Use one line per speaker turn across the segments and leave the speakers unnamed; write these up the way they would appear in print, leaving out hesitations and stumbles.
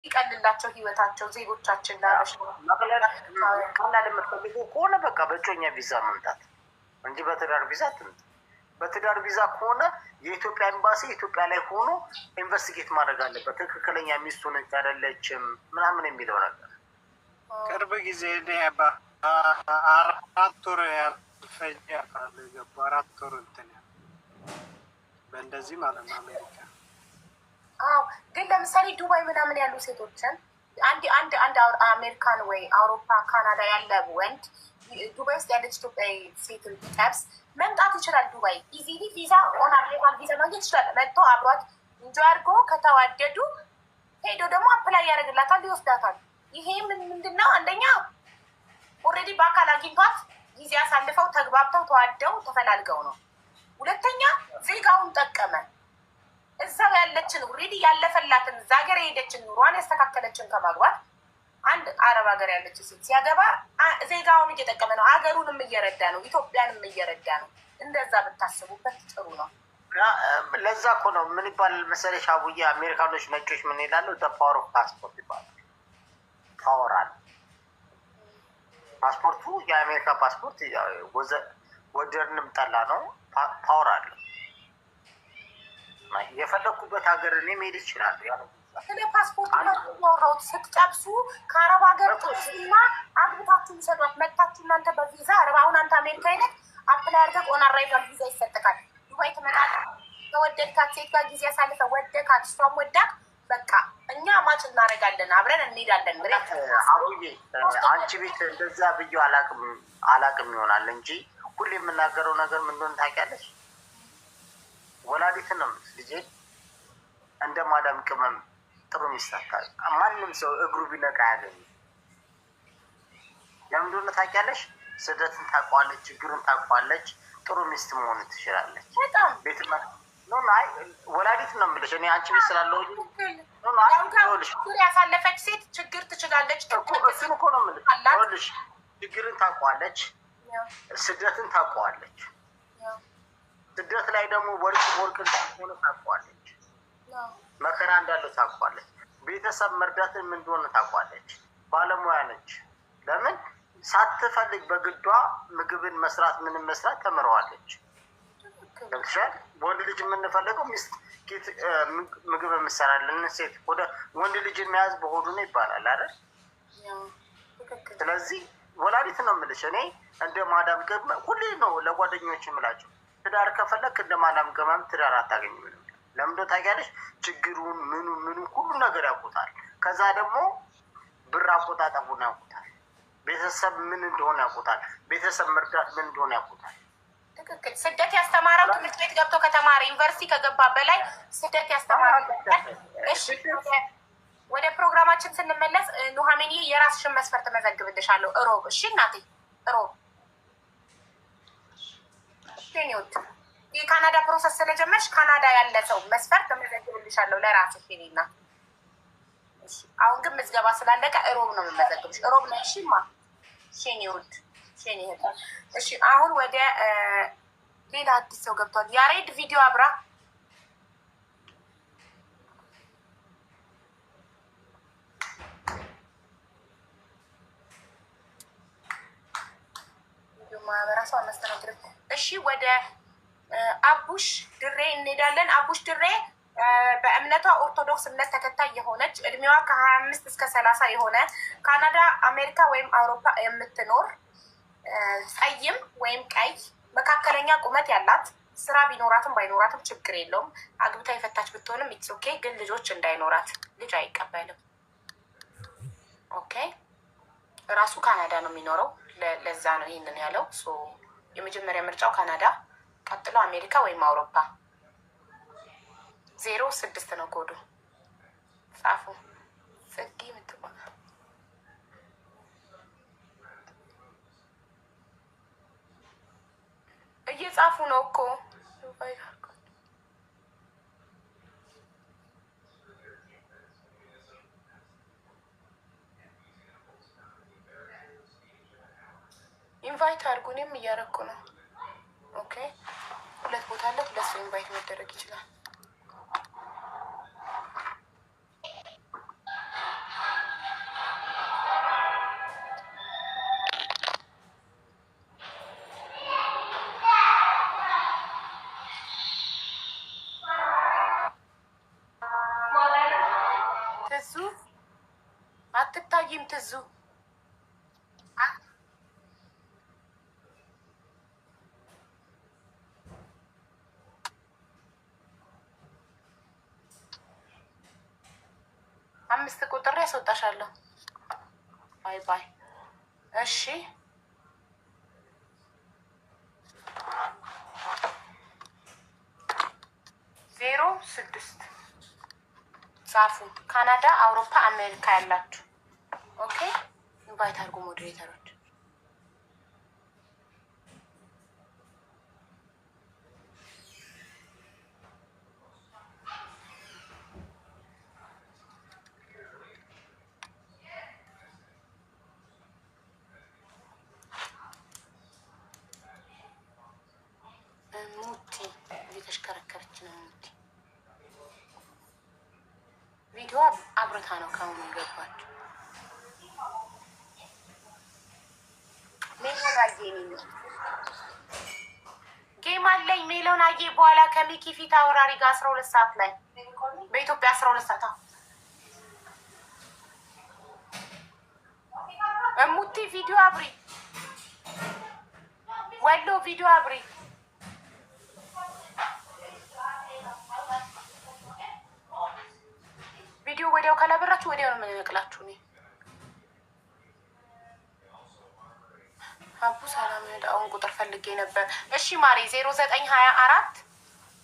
ይቀልላቸው ህይወታቸው ዜጎቻችን ዳረሽ
ቀላል የምትፈልጉ ከሆነ በቃ በእጮኛ ቪዛ መምጣት እንጂ በትዳር ቪዛ ትምጣ። በትዳር ቪዛ ከሆነ የኢትዮጵያ ኤምባሲ ኢትዮጵያ ላይ ሆኖ ኢንቨስቲጌት ማድረግ አለበት። ትክክለኛ ሚስቱ ነች አይደለችም ምናምን የሚለው ነገር
ቅርብ ጊዜ አራት ወር ያልፈጅ ያውቃል ገባ 4 ወር እንትን በእንደዚህ ማለት ነው አሜሪካ።
አዎ ግን ለምሳሌ ዱባይ ምናምን ያሉ ሴቶችን አንድ አሜሪካን ወይ አውሮፓ ካናዳ ያለ ወንድ ዱባይ ውስጥ ያለች ኢትዮጵያዊ ሴትን ቢጠብስ መምጣት ይችላል። ዱባይ ኢዚሊ ቪዛ ኦን አሪቫል ቪዛ ማግኘት ይችላል። መጥቶ አብሯት እንጆ አድርጎ ከተዋደዱ ሄዶ ደግሞ አፕላይ ያደርግላታል፣ ይወስዳታል። ይሄ ምንድነው? አንደኛ ኦልሬዲ በአካል አግኝቷት ጊዜ አሳልፈው ተግባብተው ተዋደው ተፈላልገው ነው። ሁለተኛ ዜጋውን ጠቀመ። እዛው ያለችን ኦልሬዲ ያለፈላትን እዛ ሀገር የሄደችን ኑሯን ያስተካከለችን ከማግባት አንድ አረብ ሀገር ያለች ሴት ሲያገባ ዜጋውን እየጠቀመ ነው፣ ሀገሩንም እየረዳ ነው፣ ኢትዮጵያንም እየረዳ ነው። እንደዛ ብታስቡበት ጥሩ ነው።
ለዛ እኮ ነው ምን ይባል መሰለሽ አቡዬ፣ አሜሪካኖች ነጮች ምን ይላሉ? ፓወር ኦፍ ፓስፖርት ይባላል። ፓወር አለ ፓስፖርቱ። የአሜሪካ ፓስፖርት ወደድንም ጠላ ነው ፓወር አለ። የፈለኩበት ሀገር እኔ መሄድ ይችላሉ።
ስለ ፓስፖርት ማውራት ስትጨብሱ ከአረብ ሀገር ጥሩና አግብታችሁ ይሰጧት መጥታችሁ እናንተ በቪዛ አረብ አሁን አንተ አሜሪካ አይነት አፕላይ አድርገህ ኦን አራይቫል ቪዛ ይሰጥካል። ዱባይ ትመጣለህ። ከወደድካት ሴት ጋር ጊዜ አሳልፈህ ወደድካት፣ እሷም ወዳክ በቃ እኛ ማች እናደርጋለን፣ አብረን እንሄዳለን።
አቡዬ አንቺ ቤት እንደዛ ብዬ አላቅም ይሆናል እንጂ ሁሌ የምናገረው ነገር ምን እንደሆነ ታውቂያለሽ? ወላዲትን ነው ልጄ እንደ ማዳም ቅመም ጥሩ ሚስታታል። ማንም ሰው እግሩ ቢነቃ ያገኝ። ለምን እንደሆነ ታውቂያለሽ? ስደትን ታውቋለች፣ ችግርን ታውቋለች። ጥሩ ሚስት መሆን ትችላለች።
በጣም
ቤት አይ ወላዲት ነው የምልሽ እኔ አንቺ ቤት ስላለው
ያሳለፈች ሴት ችግር ትችላለች።
እሱን እኮ ነው የምልሽ። ችግርን ታውቋለች፣ ስደትን ታውቋለች። ስደት ላይ ደግሞ ወርቅ እንዳልሆነ ታውቋለች። መከራ እንዳለው ታውቋለች። ቤተሰብ መርዳትን ምን እንደሆነ ታውቋለች። ባለሙያ ነች። ለምን ሳትፈልግ በግዷ ምግብን መስራት ምንም መስራት ተምረዋለች። ለምሳሌ ወንድ ልጅ የምንፈልገው ሚስት ምግብ የምሰራለን ሴት ወንድ ልጅ የሚያዝ በሆዱ ነው ይባላል አይደል? ስለዚህ ወላዲት ነው የምልሽ እኔ እንደ ማዳም ቅመም ሁሌ ነው ለጓደኞች የምላቸው ትዳር ከፈለክ እንደ ማዳም ቅመም ትዳር አታገኝም። ለምን እንደው ታውቂያለሽ? ችግሩን ምኑ ሁሉ ነገር ያውቁታል። ከዛ ደግሞ ብር አቆጣጠቡን ያውቁታል። ቤተሰብ ምን እንደሆነ ያውቁታል። ቤተሰብ መርዳት ምን እንደሆነ ያውቁታል።
ትክክል። ስደት ያስተማረው ትምህርት ቤት ገብቶ ከተማረ ዩኒቨርሲቲ ከገባ በላይ ስደት ያስተማረው። እሺ ወደ ፕሮግራማችን ስንመለስ ኑሐሚን የራስሽን መስፈርት መዘግብልሻለሁ። እሮብ እሺ እናቴ እሮብ ቴኒውት የካናዳ ፕሮሰስ ስለጀመርሽ ካናዳ ያለ ሰው መስፈርት መዘግብልሻለሁ ለራስሽ ቴኒና። እሺ አሁን ግን ምዝገባ ስላለቀ እሮብ ነው የምመዘግብሽ። እሮብ ነው እሺማ ቴኒውት ቴኒ። እሺ አሁን ወደ ሌላ አዲስ ሰው ገብቷል። ያሬድ ቪዲዮ አብራ ማህበረሰብ አናስተናግድም። እሺ ወደ አቡሽ ድሬ እንሄዳለን። አቡሽ ድሬ በእምነቷ ኦርቶዶክስ እምነት ተከታይ የሆነች እድሜዋ ከ25 እስከ 30 የሆነ ካናዳ፣ አሜሪካ ወይም አውሮፓ የምትኖር ጸይም ወይም ቀይ መካከለኛ ቁመት ያላት ስራ ቢኖራትም ባይኖራትም ችግር የለውም። አግብታ የፈታች ብትሆንም ኢትስ ኦኬ። ግን ልጆች እንዳይኖራት ልጅ አይቀበልም። ኦኬ ራሱ ካናዳ ነው የሚኖረው። ለዛ ነው ይህንን ያለው። የመጀመሪያ ምርጫው ካናዳ፣ ቀጥሎ አሜሪካ ወይም አውሮፓ። 06 ነው ኮዱ። ጻፉ። ጽጌ ምትባል እየጻፉ ነው እኮ ኢንቫይት አድርጉ። እኔም እያደረኩ ነው። ኦኬ 2 ቦታ አለ። 2 ሰው ኢንቫይት መደረግ ይችላል። ትዙ አትታይም። ትዙ አምስት ቁጥር ያስወጣሻለሁ። ባይ ባይ። እሺ 06 ጻፉ። ካናዳ፣ አውሮፓ፣ አሜሪካ ያላችሁ ኦኬ። ኢንቫይት አድርጉ ሞዴሬተሮች። ሙቲ እየተሽከረከረች ነው። ሙቲ ቪዲዮ አብረታ ነው ከአሁኑ ገባችሁ። ሜሎን አየ ጌም አለኝ። ሜሎን አየ በኋላ ከሚኪ ፊት አውራሪ ጋር 12 ሰዓት ላይ በኢትዮጵያ 12 ሰዓት ሙቲ ቪዲዮ አብሪ። ወሎ ቪዲዮ አብሪ። ቪዲዮ ወዲያው ካላበራችሁ ወዲያው ነው የምንነቅላችሁ። እኔ አቡ ሰላም አሁን ቁጥር ፈልጌ ነበር። እሺ ማሬ 0924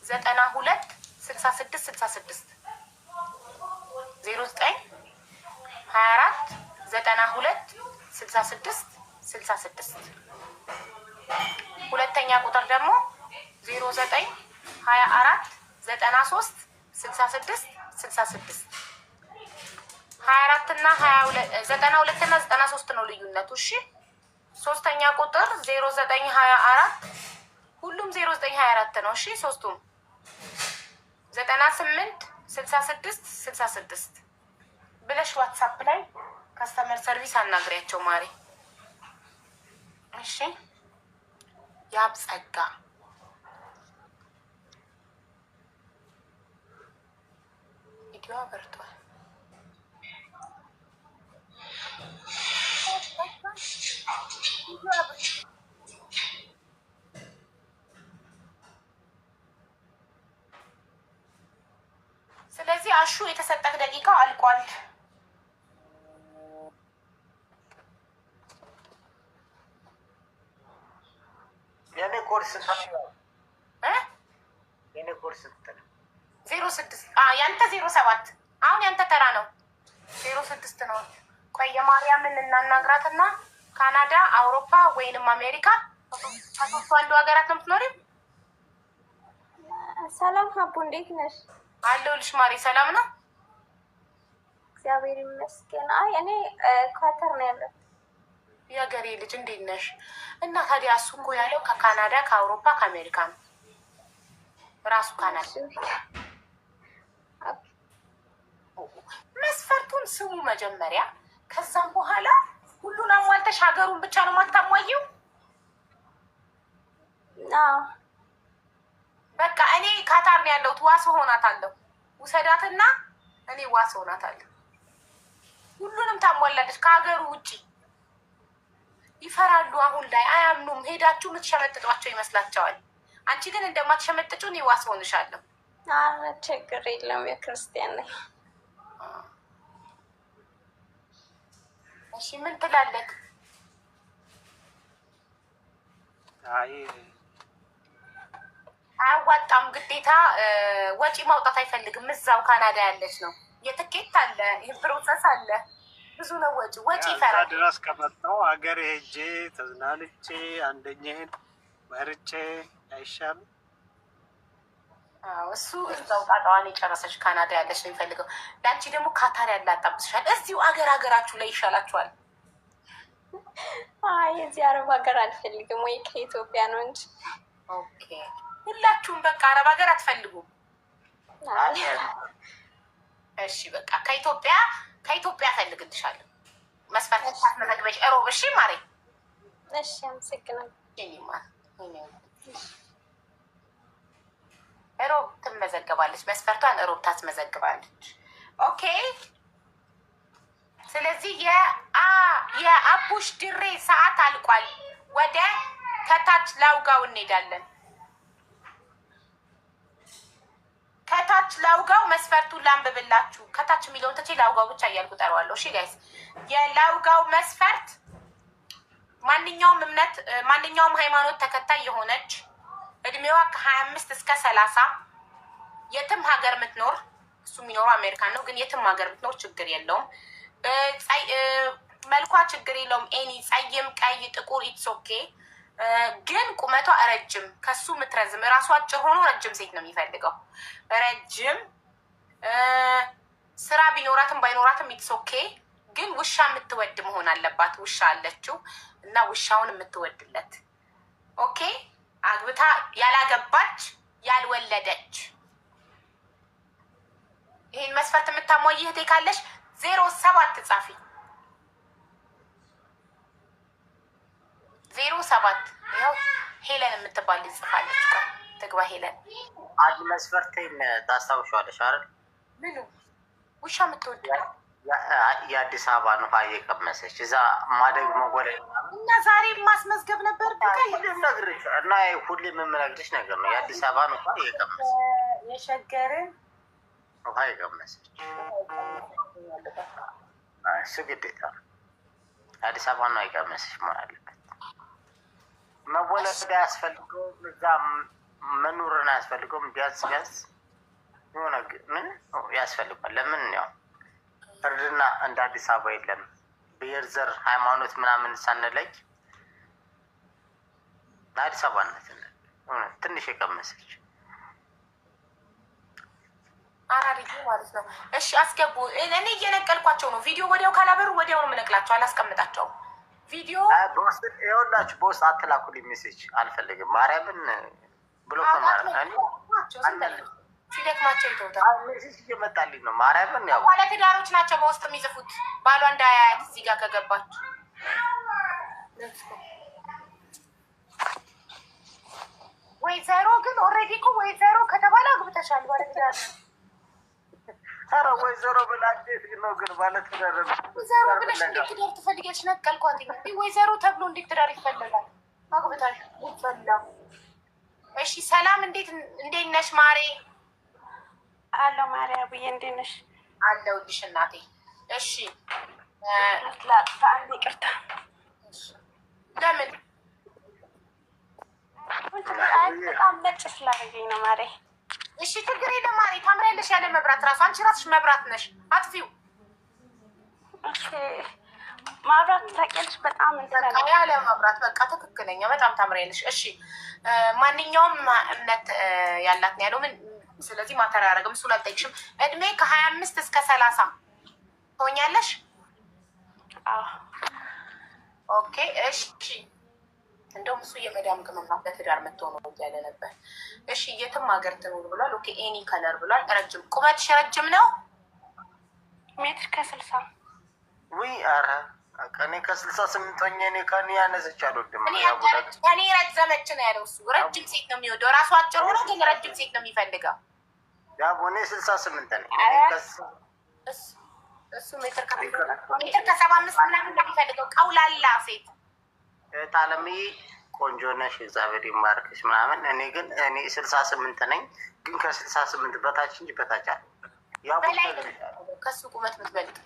92 66 66 0924 92 66 66 ሁለተኛ ቁጥር ደግሞ 0924 93 66 66 24 እና 92 እና 93 ነው ልዩነቱ። እሺ ሶስተኛ ቁጥር 0924 ሁሉም 0924 ነው። እሺ ሶስቱም 98 66 66 ብለሽ ዋትሳፕ ላይ ካስተመር ሰርቪስ አናግሪያቸው ማሪ። እሺ ያብ ጸጋ ቪዲዮ አበርቷል። ስለዚህ አሹ የተሰጠህ ደቂቃ አልቋል።
የኔ ኮርስ ነው። የኔ ኮርስ ነው
06 ያንተ 07 አሁን ያንተ ተራ ነው። 06 ነው። ቆይ የማርያምን እናናግራትና ካናዳ፣ አውሮፓ ወይንም አሜሪካ ከሶስቱ አንዱ ሀገራት ነው የምትኖሪው?
ሰላም ሀቡ እንዴት ነሽ?
አለሁልሽ ማሪ። ሰላም ነው
እግዚአብሔር ይመስገን። አይ እኔ ኳተር ነው ያለው።
የሀገሬ ልጅ እንዴት ነሽ? እና ታዲያ እሱ እኮ ያለው ከካናዳ፣ ከአውሮፓ፣ ከአሜሪካ ነው ራሱ ካናዳ። መስፈርቱን ስሙ መጀመሪያ፣ ከዛም በኋላ ሁሉን አሟልተሽ ሀገሩን ብቻ ነው የማታሟየው። በቃ እኔ ካታር ነው ያለሁት። ዋስ ሆናታለሁ። ውሰዳትና እኔ ዋስ ሆናታለሁ። ሁሉንም ታሟላለች ከሀገሩ ውጭ። ይፈራሉ። አሁን ላይ አያምኑም። ሄዳችሁ የምትሸመጥጧቸው ይመስላቸዋል። አንቺ ግን እንደማትሸመጥጩ እኔ ዋስ ሆንሻለሁ።
አረ ችግር የለም የክርስቲያን ነኝ።
እሺ ምን ትላለህ?
አይ
አያዋጣም። ግዴታ ወጪ ማውጣት አይፈልግም። እዛው ካናዳ ያለች ነው። የትኬት አለ፣ የፕሮሰስ አለ፣ ብዙ ነው ወጪ ይፈራል።
ድረስ ከመጣሁ ሀገር ሄጄ ተዝናንቼ አንደኛዬን መርጬ አይሻልም?
እሱ እዛው ጣጣዋን የጨረሰች ካናዳ ያለች ነው የሚፈልገው። ለአንቺ ደግሞ ካታር ያላጣብስሻል። እዚሁ ሀገራችሁ ላይ ይሻላችኋል።
አይ እዚህ አረብ ሀገር አልፈልግም፣ ወይ ከኢትዮጵያ ነው እንጂ።
ኦኬ ሁላችሁም በቃ አረብ ሀገር አትፈልጉም? እሺ በቃ ከኢትዮጵያ እፈልግልሻለሁ። መስፈርት ታስመዘግበሽ እሮብ። እሺ ማሬ።
እሺ አመሰግናለሁ።
እሮብ ትመዘገባለች። መስፈርቷን እሮብ ታስመዘግባለች። ኦኬ ስለዚህ የአቡሽ ድሬ ሰዓት አልቋል። ወደ ከታች ላውጋው እንሄዳለን። ከታች ላውጋው መስፈርቱን ላንብብላችሁ። ከታች የሚለውን ተቼ ላውጋው ብቻ እያልኩ ጠራዋለሁ። እሺ ጋይስ፣ የላውጋው መስፈርት ማንኛውም እምነት ማንኛውም ሃይማኖት ተከታይ የሆነች እድሜዋ ከ25 እስከ 30 የትም ሀገር ምትኖር፣ እሱ የሚኖረው አሜሪካን ነው፣ ግን የትም ሀገር ምትኖር ችግር የለውም። መልኳ ችግር የለውም። ኤኒ ጸይም፣ ቀይ፣ ጥቁር ኢትስ ኦኬ። ግን ቁመቷ ረጅም ከሱ ምትረዝም፣ ራሷ አጭር ሆኖ ረጅም ሴት ነው የሚፈልገው። ረጅም ስራ ቢኖራትም ባይኖራትም ኢትስ ኦኬ። ግን ውሻ የምትወድ መሆን አለባት። ውሻ አለችው እና ውሻውን የምትወድለት ኦኬ። አግብታ ያላገባች ያልወለደች። ይህን መስፈርት የምታሟይ እህቴ ካለሽ 07 ጻፊ 07 ይኸው ሄለን የምትባል ጽፋለች። ትግባ ሄለን።
አንድ መስፈርቴን ታስታውሻለሽ አይደል?
ምኑ? ውሻ የምትወድ
የአዲስ አበባ ነው እየቀመሰች እዛ ማደግ መጎለል
እና ዛሬ ማስመዝገብ ነበር
ነግርሽ እና ሁሌም የምነግርሽ ነገር ነው። የአዲስ አበባ ነው እየቀመሰች
የሸገርን
ውሃ የቀመሰች እሱ ግዴታ ነው። አዲስ አበባ ነው የቀመሰች መሆን አለበት። መወለድ አያስፈልገውም፣ እዛ መኖርን አያስፈልገውም። ቢያንስ የሆነ ምን ያስፈልጓል? ለምን ያው እርድና እንደ አዲስ አበባ የለም። ብሔር፣ ዘር፣ ሃይማኖት ምናምን ሳንለይ አዲስ አበባ ናት ትንሽ የቀመሰች
አራሪቱ ማለት ነው። እሺ አስገቡ። እኔ እየነቀልኳቸው ነው። ቪዲዮ ወዲያው ካላበሩ ወዲያው ነው የምነቅላቸው፣ አላስቀምጣቸውም። ቪዲዮ
ይኸውላችሁ በውስጥ አትላኩልኝ ሜሴጅ አልፈልግም። ማርያምን ብሎ
ሲደክማቸው ይተውታል።
ሜሴጅ እየመጣልኝ ነው። ማርያምን ያው
ባለትዳሮች ናቸው በውስጥ የሚጽፉት። ባሏ እንዳያያት እዚህ ጋር ከገባች ወይዘሮ ግን ኦልሬዲ እኮ ወይዘሮ ከተባለ አግብተሻል። ባለትዳር
ኧረ ወይዘሮ ብላ እንዴት ነው ግን ባለትዳር
ወይዘሮ ብለሽ እንዴት ትዳር ትፈልጊያለሽ? ነቀልኳት። ወይዘሮ ተብሎ እንዴት ትዳር ይፈለጋል? አግብታሽ ይፈላ። እሺ ሰላም፣ እንዴት ነሽ ማሬ?
አሎ ማሬ አብዬ እንዴት ነሽ?
አለሁልሽ እናቴ። እሺ
አንድ ይቅርታ።
ለምን?
በጣም ነጭ ስላደረገኝ ነው ማሬ።
እሺ ችግር የለም ማሬ። ታምሪያለሽ ያለ መብራት ራሱ። አንቺ ራስሽ መብራት ነሽ፣ አጥፊው።
ማብራት ታውቂያለሽ? በጣም
ያለ መብራት በቃ ትክክለኛ። በጣም ታምሪያለሽ። እሺ ማንኛውም እምነት ያላት ነው ያለው። ምን ስለዚህ ማተር ያደረግም እሱን አልጠይቅሽም። እድሜ ከ25 እስከ 30 ትሆኛለሽ? ኦኬ እሺ። እንደውም እሱ የመዳም ቅመም ናት ለትዳር የምትሆነው እያለ ነበር። እሺ የትም ሀገር ትኑር ብሏል። ኦኬ ኤኒ ከለር ብሏል። ረጅም ቁመትሽ ረጅም ነው?
ሜትር ከ60
ውይ ኧረ እኔ ከ68 ሆኜ እኔ ከኔ ያነሰች አልወድም።
እኔ ረዘመች ነው ያለው እሱ። ረጅም ሴት ነው የሚወደው። ራሱ አጭር ሆኖ ግን ረጅም ሴት ነው የሚፈልገው።
ያው እኔ 68 ነኝ።
እሱ ሜትር ከ75 ምናምን ነው የሚፈልገው። ቀውላላ ሴት
ታለምዬ ቆንጆ ነሽ፣ እግዚአብሔር ይማርክሽ ምናምን። እኔ ግን 68 ነኝ፣ ግን ከ68 በታች እንጂ በታች አለ ያው
ከሱ ቁመት ምትበልጥ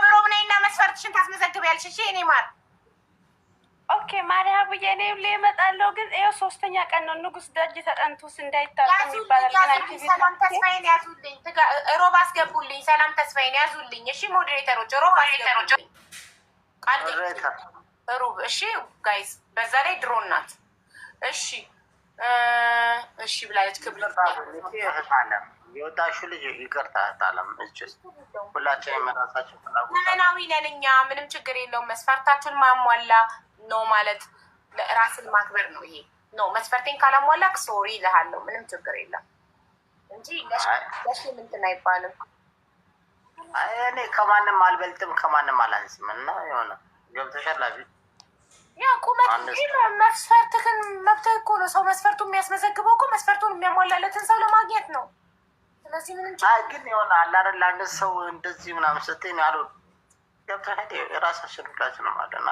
ሮብ ነይና መስፈርትሽን ታስመዘግቢያለሽ። እሺ እኔ ማር
ኦኬ ማሪያ ብዬ እኔ ሁሌ እመጣለሁ፣ ግን ይኸው 3ኛ ቀን ነው። ንጉስ ደጅ ተጠንቶስ እንዳይታጠም ይባላል።
ሰላም ተስፋዬን ያዙልኝ። ሮብ አስገቡልኝ። ሰላም ተስፋዬን ያዙልኝ። እሺ ሞዴሬተሮች ሮብ አስገቡልኝ። ሩብ እሺ ጋይዝ፣ በዛ ላይ ድሮን ናት። እሺ እሺ ብላለች። ክብር
የወጣሽው ልጅ ይቅርታ ታለም እችስ ሁላችንም የራሳችን ፍላጎት
ዘመናዊ ነን እኛ። ምንም ችግር የለውም። መስፈርታችሁን ማሟላ ነው ማለት ራስን ማክበር ነው። ይሄ ነው መስፈርቴን ካላሟላ ሶሪ ይልሃለሁ። ምንም ችግር የለም እንጂ ለሽ ምንትን አይባልም።
እኔ ከማንም አልበልጥም ከማንም አላንስም እና የሆነ ገብተሻል አቢ
ያ ቁመት መስፈርትህን መብትህ እኮ ነው። ሰው መስፈርቱን የሚያስመዘግበው እኮ መስፈርቱን የሚያሟላለትን ሰው ለማግኘት ነው። ስለዚህ ምንም
ግን የሆነ አለ አይደል አንድ ሰው እንደዚህ ምናምን ስትይ ነው አሉ ገብተህ የራሳችን ሁላችን ነው ማለና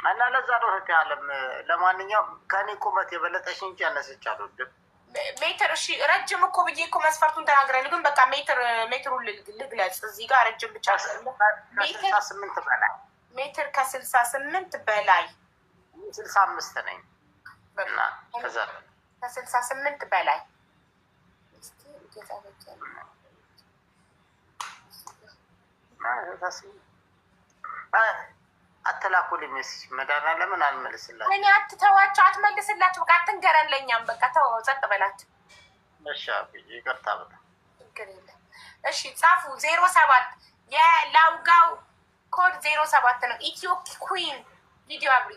እና ለዛ ነው እህቴ አለም። ለማንኛውም ከኔ ቁመት የበለጠሽ እንጂ ያነሰች አልወድም።
ሜትር እሺ፣ ረጅም እኮ ብዬ እኮ መስፈርቱን ተናግረን፣ ግን በቃ ሜትሩን ልግለጽ እዚህ ጋር ረጅም ብቻ
ከ68 በላይ
ሜትር ከ68 በላይ
65 ነኝ እና ከዛ
ከ68 በላይ
አትላኩልኝ ሜሴጅ መድኃኒዓለምን አልመልስላችሁም።
እኔ አትተዋቸው፣ አትመልስላቸው። በቃ አትንገረን ለእኛም በቃ ተው፣ ጸጥ በላቸው።
እሺ ይቅርታ በጣም
ችግር የለም። እሺ ጻፉ 07 የላውጋው ኮድ 07 ነው። ኢትዮ ኩዊን ቪዲዮ አብሪ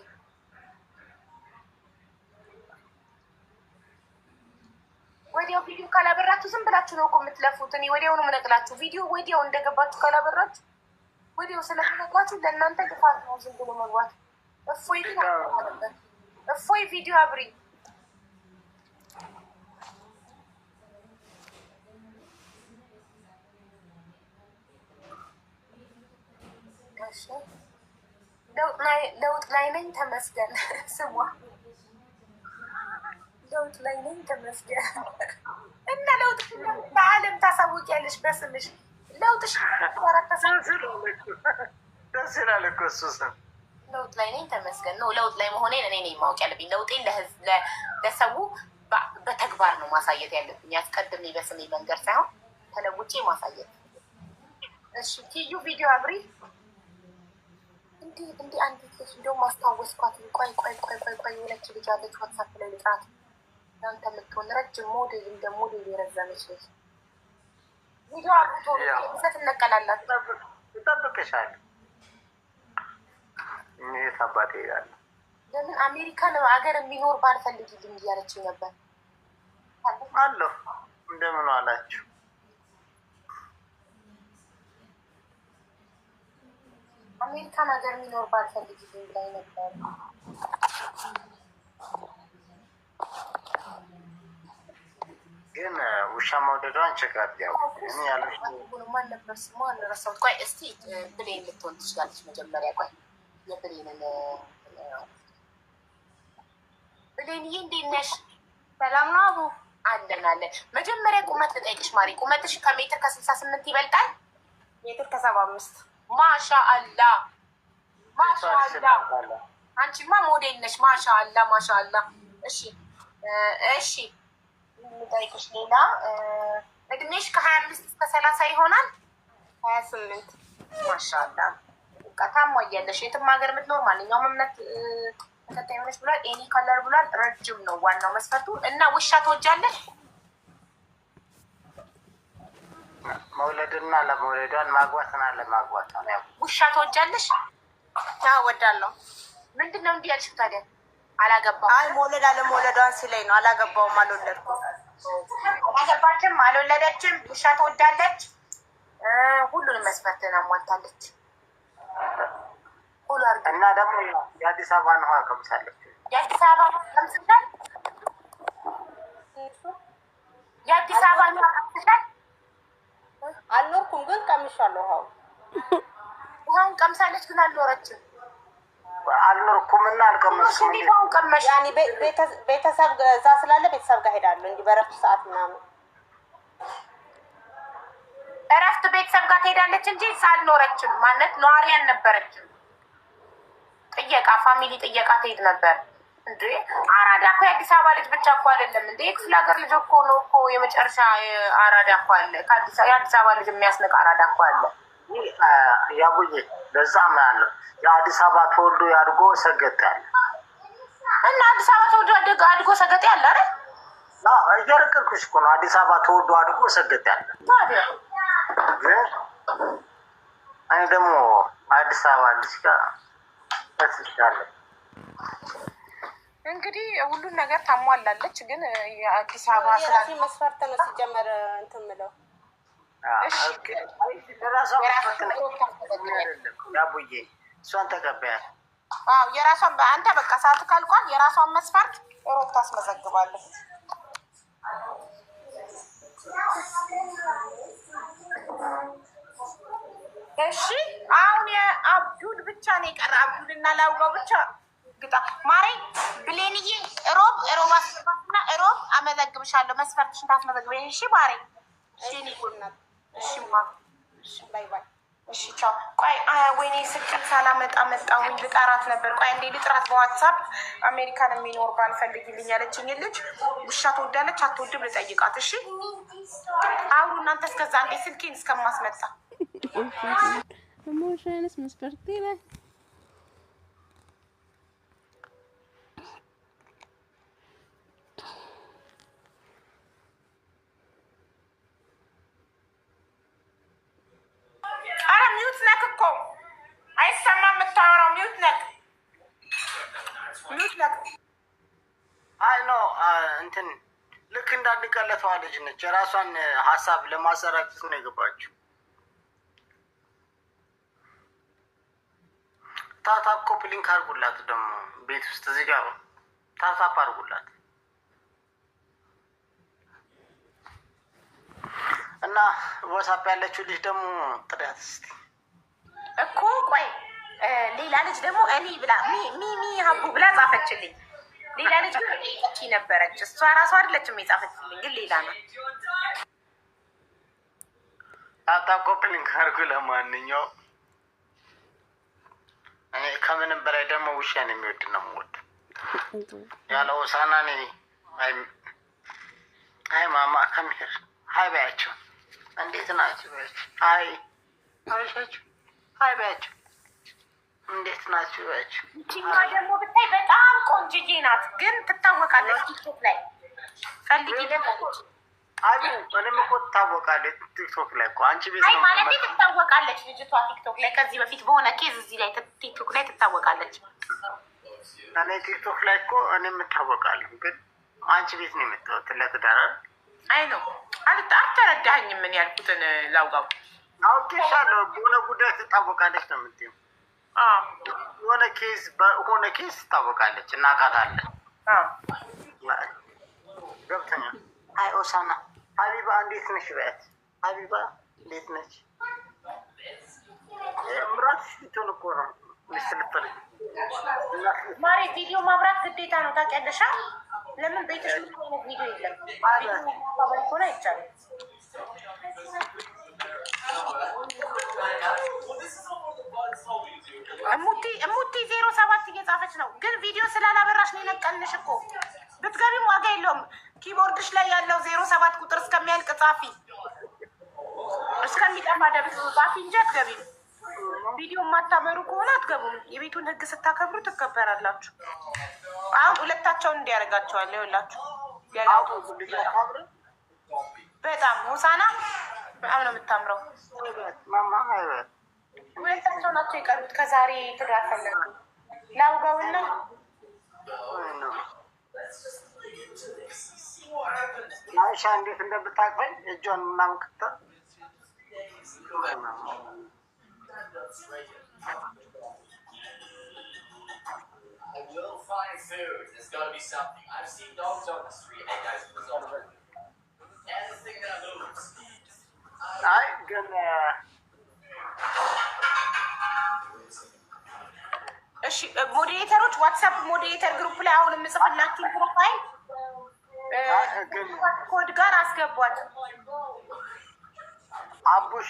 ወዲያው ቪዲዮ ካላበራችሁ ዝም ብላችሁ ነው እኮ የምትለፉት። እኔ ወዲያው ነው የምነቅላችሁ ቪዲዮ ወዲያው እንደገባችሁ ካላበራችሁ ወዲያው ስለምነቅላችሁ ለእናንተ ግፋት ነው ዝም ብሎ መግባት። እፎይ ግን አለበት። እፎይ ቪዲዮ አብሪ። ለውጥ ላይ ነኝ ተመስገን። ስሟ ለውጥ ላይ ነኝ ተመስገን። እና ለውጥ በአለም ታሳውቂያለሽ በስምሽ ለውጥሽ
ደስ ይላል እኮ እሱ ስም
ለውጥ ላይ ነኝ ተመስገን ነው። ለውጥ ላይ መሆኔን እኔ ነኝ ማወቅ ያለብኝ። ለውጤን ለሰው በተግባር ነው ማሳየት ያለብኝ። ያስቀድሜ በስሜ መንገድ ሳይሆን ተለውጬ ማሳየት። እሺ ቲዩ ቪዲዮ አብሪ። እንዲህ አንዲት ልጅ እንደውም ማስታወስኳት። ቆይ የሆነች ልጅ አለች ዋትሳፕ ላይ ልጥራት። እናንተ የምትሆን ረጅም ሞዴል እንደ ሞዴል የረዘመች ልጅ ቪዲዮ አብቶ ሰት እነቀላላት
ይጠብቅሻል። የት አባቴ ይላል።
ለምን አሜሪካን ሀገር የሚኖር ባልፈልግልኝ እያለችኝ ነበር።
አለሁ እንደምን አላችሁ?
አሜሪካን ሀገር የሚኖር ባልፈልግልኝ ላይ ነበር።
ግን ውሻ መውደዷን ቸካት ያው እኔ ያለሽ
ማን ነበር ስሟ ረሳሁት። ቆይ እስቲ ብሌን ልትሆን ትችላለች መጀመሪያ። ቆይ የብሌንን ብሌንዬ እንዴት ነሽ? ሰላም ነው አቡ አለን። መጀመሪያ ቁመት ልጠይቅሽ ማሪ። ቁመትሽ ከሜትር ከ68 ይበልጣል? ሜትር ከ75 ማሻአላ ማሻአላ። አንቺማ ሞዴል ነሽ። ማሻአላ። እሺ የምጠይቅሽ ሌላ እድሜሽ ከ25 እስከ 30 ይሆናል? 28 ማሻአላ። ታሟያለሽ። የትም ሀገር የምትኖር ማንኛውም እምነት ተከታይ ሆነች ብሏል። ኤኒ ከለር ብሏል። ረጅም ነው ዋናው መስፈርቱ። እና ውሻ ትወጃለሽ?
መውለድና ለመውለዷን ማግባትና ለማግባት ነው።
ውሻ ትወጃለሽ?
ወዳለሁ።
ምንድን ነው እንዲህ ያልሽው ታዲያ? አላገባም።
አይ መውለድ አለመውለዷን ሲለኝ ነው። አላገባውም፣ አልወለድኩም።
አላገባችም፣ አልወለደችም። ውሻ ትወዳለች። ሁሉንም መስፈርትን አሟልታለች።
እና ደግሞ የአዲስ አበባ ውሃ ቀምሳለች።
የአዲስ አበባ ቀምስሻል? የአዲስ አበባ ውሃ ቀምስሻል?
አልኖርኩም፣ ግን ቀምሻለሁ።
ውሃውን ቀምሳለች፣ ግን አልኖረችም።
አልኖርኩም እና አልቀመስኩም።
ውሃውን ቀመሽ?
ያኔ ቤተሰብ እዛ ስላለ ቤተሰብ ጋር ሄዳለሁ እንዲህ በረፍት ሰዓት ምናምን።
እረፍት ቤተሰብ ጋር ትሄዳለች እንጂ አልኖረችም። ማለት ነዋሪ አልነበረችም። ጥየቃ ፋሚሊ ጥየቃ ትሄድ ነበር። እንዴ አራዳ እኮ የአዲስ አበባ ልጅ ብቻ እኮ አይደለም እንዴ፣ የክፍለ ሀገር ልጅ እኮ ነው እኮ የመጨረሻ አራዳ እኮ አለ። የአዲስ አበባ ልጅ የሚያስንቅ አራዳ እኮ አለ።
ያቡዬ በዛም ያለ የአዲስ አበባ ተወልዶ ያድጎ ሰገጤ አለ
እና አዲስ አበባ ተወልዶ አድጎ ሰገጤ አለ አይደል?
እየረቀቅኩሽ እኮ ነው። አዲስ አበባ ተወልዶ አድጎ ሰገጤ አለ።
ታዲያ
እኔ ደግሞ አዲስ አበባ ልጅ ጋር ተስቻለ።
እንግዲህ ሁሉን ነገር ታሟላለች። ግን የአዲስ አበባ
የራሴ መስፈርት ነው ሲጀመር እንትን የምለው።
ያቡዬ እሷን ተቀበያል።
የራሷን አንተ በቃ ሰዓት ካልቋል። የራሷን መስፈርት ሮብ ታስመዘግባለች። እሺ አሁን የአብዱል ብቻ ነው የቀረ። አብዱልና ላውጋው ብቻ ግጣ ማሬ ብሌንዬ ሮብ አስገባትና ሮብ አመዘግብሻለሁ። መስፈርትሽን ታስመዘግበኝ። እሺ ማሬ። እሺ ኒቁናት። እሺ ማ እሺ ባይ ባይ። እሺ ቻው። ቆይ ወይኔ ስልክ ሳላመጣ መጣሁኝ። ልጠራት ነበር። ቆይ እንዴ ልጥራት በዋትሳፕ አሜሪካን የሚኖር ባል ፈልጊልኝ ያለችኝ ልጅ ውሻ ትወዳለች አትወድም ልጠይቃት። እሺ አሁን እናንተ እስከዛ እንዴ ስልኬን እስከማስመጣ
emotions መስፈርቴ
ሚዩት ነክ እኮ አይሰማም የምታወራው። ሚዩት ነክ
አይ ኖ እንትን ልክ እንዳንቀለተዋ ልጅ ነች። የራሷን ሀሳብ ለማሰራጨት ነው የገባችው። ታፕ ኮፕሊንክ አድርጉላት። ደግሞ ቤት ውስጥ እዚህ ጋር ታፕ አድርጉላት እና ዋትስአፕ ያለችው ልጅ ደግሞ ጥሪያት እስኪ
እኮ ቆይ ሌላ ልጅ ደግሞ እኔ ብላ ሚ ሀቡ ብላ ጻፈችልኝ። ሌላ ልጅ ግን እቺ ነበረች። እሷ ራሷ አይደለችም የጻፈችልኝ፣ ግን ሌላ ነው።
ታፕ ኮፕሊንክ አድርጉ። ለማንኛውም እኔ ከምንም በላይ ደግሞ ውሻን የሚወድ ነው የምወድ ያለው ሳናኔ አይ ማማ ከሚሄድ ሀይ በያቸው። እንዴት ናችሁ በያቸው። ሀይ አይሻችሁ ሀይ በያቸው። እንዴት ናችሁ በያቸው።
ይቺማ ደግሞ ብታይ በጣም ቆንጅዬ ናት፣ ግን ትታወቃለች ቲክቶክ ላይ ፈልጊ ደሞች
አይ እኔም እኮ ትታወቃለች ቲክቶክ ላይ እኮ አንቺ ቤት
ነው ማለት ትታወቃለች ልጅቷ ቲክቶክ ላይ። ከዚህ በፊት በሆነ ኬዝ እዚህ ላይ ቲክቶክ ላይ ትታወቃለች።
እኔ ቲክቶክ ላይ እኮ እኔም እታወቃለሁ፣ ግን አንቺ ቤት ነው የመጣሁት ለትዳር። አይ
ነው አልተረዳኸኝም። ምን ያልኩትን ላውጋው
አውቄሻለሁ። በሆነ ጉዳይ ትታወቃለች ነው የምትይው። በሆነ ኬዝ ትታወቃለች፣ እናውቃታለን። ገብተኛል። አይ ኦሳና ሀቢባ እንዴት ነሽ በያት። ሀቢባ እንዴት ነች? ምራት ፊቱን እኮ ነው ምስልፈል
ማሪ ቪዲዮ ማብራት ግዴታ ነው ታውቂያለሽ። ለምን ቤትሽ ምን አይነት ቪዲዮ የለም? ሆነ አይቻልም። እሙቲ 07 እየጻፈች ነው፣ ግን ቪዲዮ ስላላበራሽ ነው የነቀልንሽ እኮ። ብትገቢም ዋጋ የለውም። ኪቦርድሽ ላይ ያለው 07 ቁጥር እስከሚያልቅ ጻፊ፣ እስከሚጠፋ ደብስ ጻፊ እንጂ አትገቢም። ቪዲዮ የማታበሩ ከሆነ አትገቡም። የቤቱን ሕግ ስታከብሩ ትከበራላችሁ። አሁን ሁለታቸውን እንዲያደርጋቸዋል። ይኸውላችሁ በጣም ሆሳና በጣም ነው የምታምረው። ሁለታቸው ናቸው የቀሩት። ከዛሬ ትዳር ፈለጉ ላውጋውና
አይሻ እንዴት እንደምታቅፈኝ እጇን ምናምን ክታ አይ ግን
እሺ ሞዴሬተሮች ዋትሳፕ ሞዴሬተር ግሩፕ ላይ አሁን የምጽፍላችሁ ፕሮፋይል ኮድ ጋር አስገቧት።
አቡሽ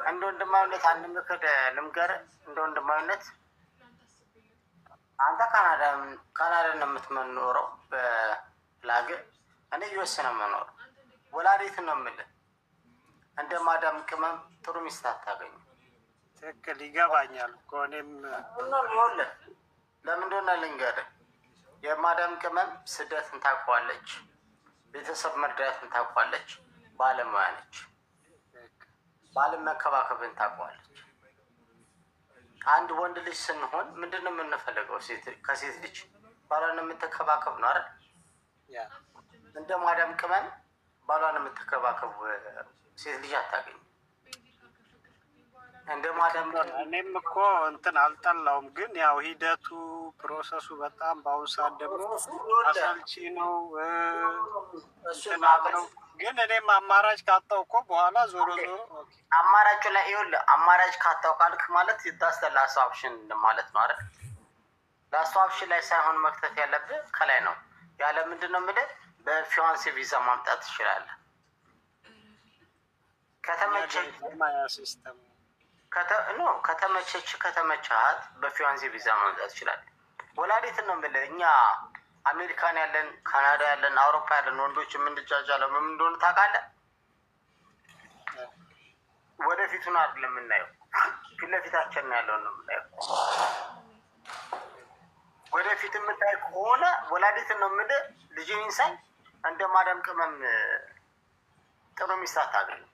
እንደ ወንድማዊነት አንድ ምክር ልምገርህ። እንደ ወንድማዊነት አንተ ካናዳ ነው የምትመኖረው በላግ፣ እኔ ዩኤስ ነው የምኖረው። ወላዴት ነው የምልህ። እንደ ማዳም ቅመም ጥሩ ሚስት አታገኙ።
ትክክል ይገባኛል እኮ እኔም
ለምን እንደሆነ ልንገርህ። የማዳም ቅመም ስደትን ታውቀዋለች፣ ቤተሰብ መርዳትን ታውቀዋለች፣ ባለሙያ ነች። ባለም መከባከብን ታውቀዋለች። አንድ ወንድ ልጅ ስንሆን ምንድን ነው የምንፈልገው? ከሴት ልጅ ባሏን የምትከባከብ ነው አይደል? እንደ ማዳም ቅመም ባሏን የምትከባከብ ሴት ልጅ አታገኝም። እንደ ማዳም
እኔም እኮ እንትን አልጠላውም፣ ግን ያው ሂደቱ ፕሮሰሱ በጣም በአሁኑ ሰዓት ደግሞ አሰልቺ ነው። ነው ግን እኔም አማራጭ ካጣው እኮ በኋላ ዞሮ ዞሮ
አማራጩ ላይ ይኸውልህ፣ አማራጭ ካጣው ካልክ ማለት ይታስተ ላስት ኦፕሽን ማለት ነው አይደል? ላስት ኦፕሽን ላይ ሳይሆን መክተት ያለብህ ከላይ ነው ያለ ምንድን ነው የምልህ፣ በፊዋንሲ ቪዛ ማምጣት ትችላለህ። ከተመቸሃት በፊዋንሲ ቪዛ ማምጣት ትችላለህ። ወላዲትን ነው የምልህ። እኛ አሜሪካን ያለን፣ ካናዳ ያለን፣ አውሮፓ ያለን ወንዶች የምንጃጃለው ምን እንደሆነ ታውቃለህ? ወደፊቱን አይደለም የምናየው፣ ፊት ለፊታችን ያለውን ነው የምናየው። ወደፊት የምታይ ከሆነ ወላዲትን ነው የምልህ። ልጅን ኢንሳይ እንደ ማዳም ቅመም ጥሩ ሚስት አታገኝም።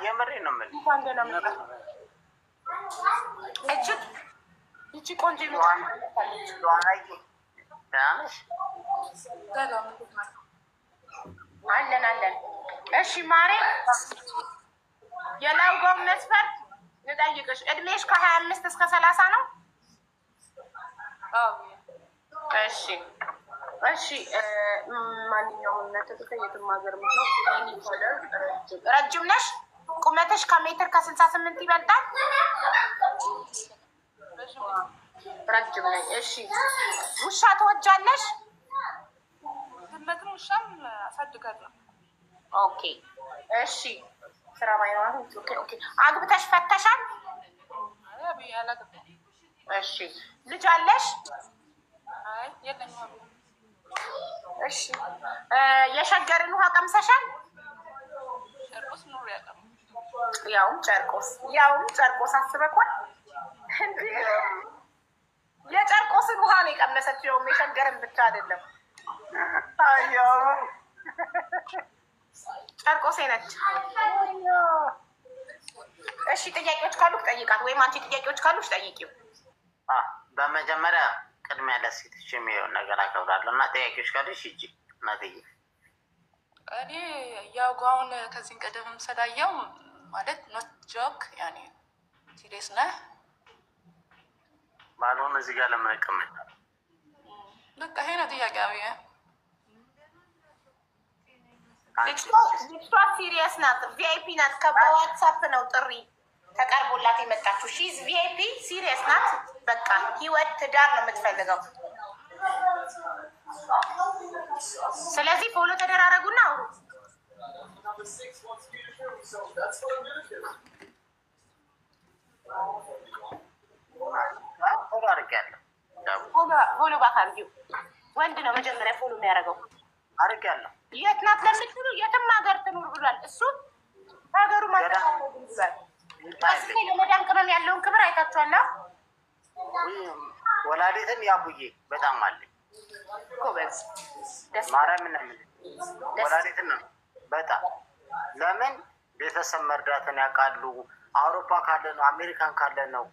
የምሬ ነው የምልህ።
እቺ ቆንጆ አለን። እሺ ማሬ፣ የላውጋው መስፈርት ልጠይቅሽ። እድሜሽ ከ25 እስከ 30 ነው? እሺ ማንኛውም የትም ሀገር ነው። ረጅም ነሽ? ቁመትሽ ከሜትር ከ68 ይበልጣል? ረጅም ነኝ። እሺ ውሻ ትወጃለሽ?
ውሻም አሳድጋለሁ።
ኦኬ እሺ። ስራ ባይኖርም ኦኬ። አግብተሽ ፈተሻል? እሺ ልጅ አለሽ? እሺ የሸገርን ውሃ ቀምሰሻል? ያውም ጨርቆስ አስበኳል። የጨርቆስን ውሃ ነው የቀመሰችው፣ የሸገርን ብቻ አይደለም። ጨርቆሴ ነች። እሺ ጥያቄዎች ካሉ ጠይቃት፣ ወይም አንቺ ጥያቄዎች ካሉሽ ጠይቂው።
በመጀመሪያ ቅድሚያ ለሴቶች የሚሆን ነገር አከብራለሁ እና ጥያቄዎች ካሉሽ ሂጂ እናትዬ።
እኔ ያው አሁን ከዚህ ቀደምም ስላየው ማለት ኖት ጆክ ያኔ ሲሪየስ ነህ
ባልሆነ እዚህ ጋር ለምን እቀመጣለሁ?
በቃ ይሄ ነው ጥያቄ።
ልጅቷ ሲሪየስ ናት፣ ቪአይፒ ናት። በዋትሳፕ ነው ጥሪ ተቀርቦላት የመጣችው። ሺዝ ቪአይፒ ሲሪየስ ናት። በቃ ህይወት ትዳር ነው የምትፈልገው። ስለዚህ ፎሎ ተደራረጉና አውሩ። ፎሎ ባክ አድርጊው። ወንድ ነው መጀመሪያ ፎሎ የሚያደርገው።
አድርጊያለሁ።
የት ናት ለምትሉ የትም ሀገር ትኑር ብሏል እሱ። ሀገሩ ማለት ለመዳን ቅመም ያለውን ክብር አይታችኋል።
ወላዲትን ያቡዬ በጣም አለኝ
ጎበዝ።
ማርያም ነው ወላዲትን ነው በጣም ለምን ቤተሰብ መርዳትን ያውቃሉ። አውሮፓ ካለ ነው፣ አሜሪካን ካለ ነው፣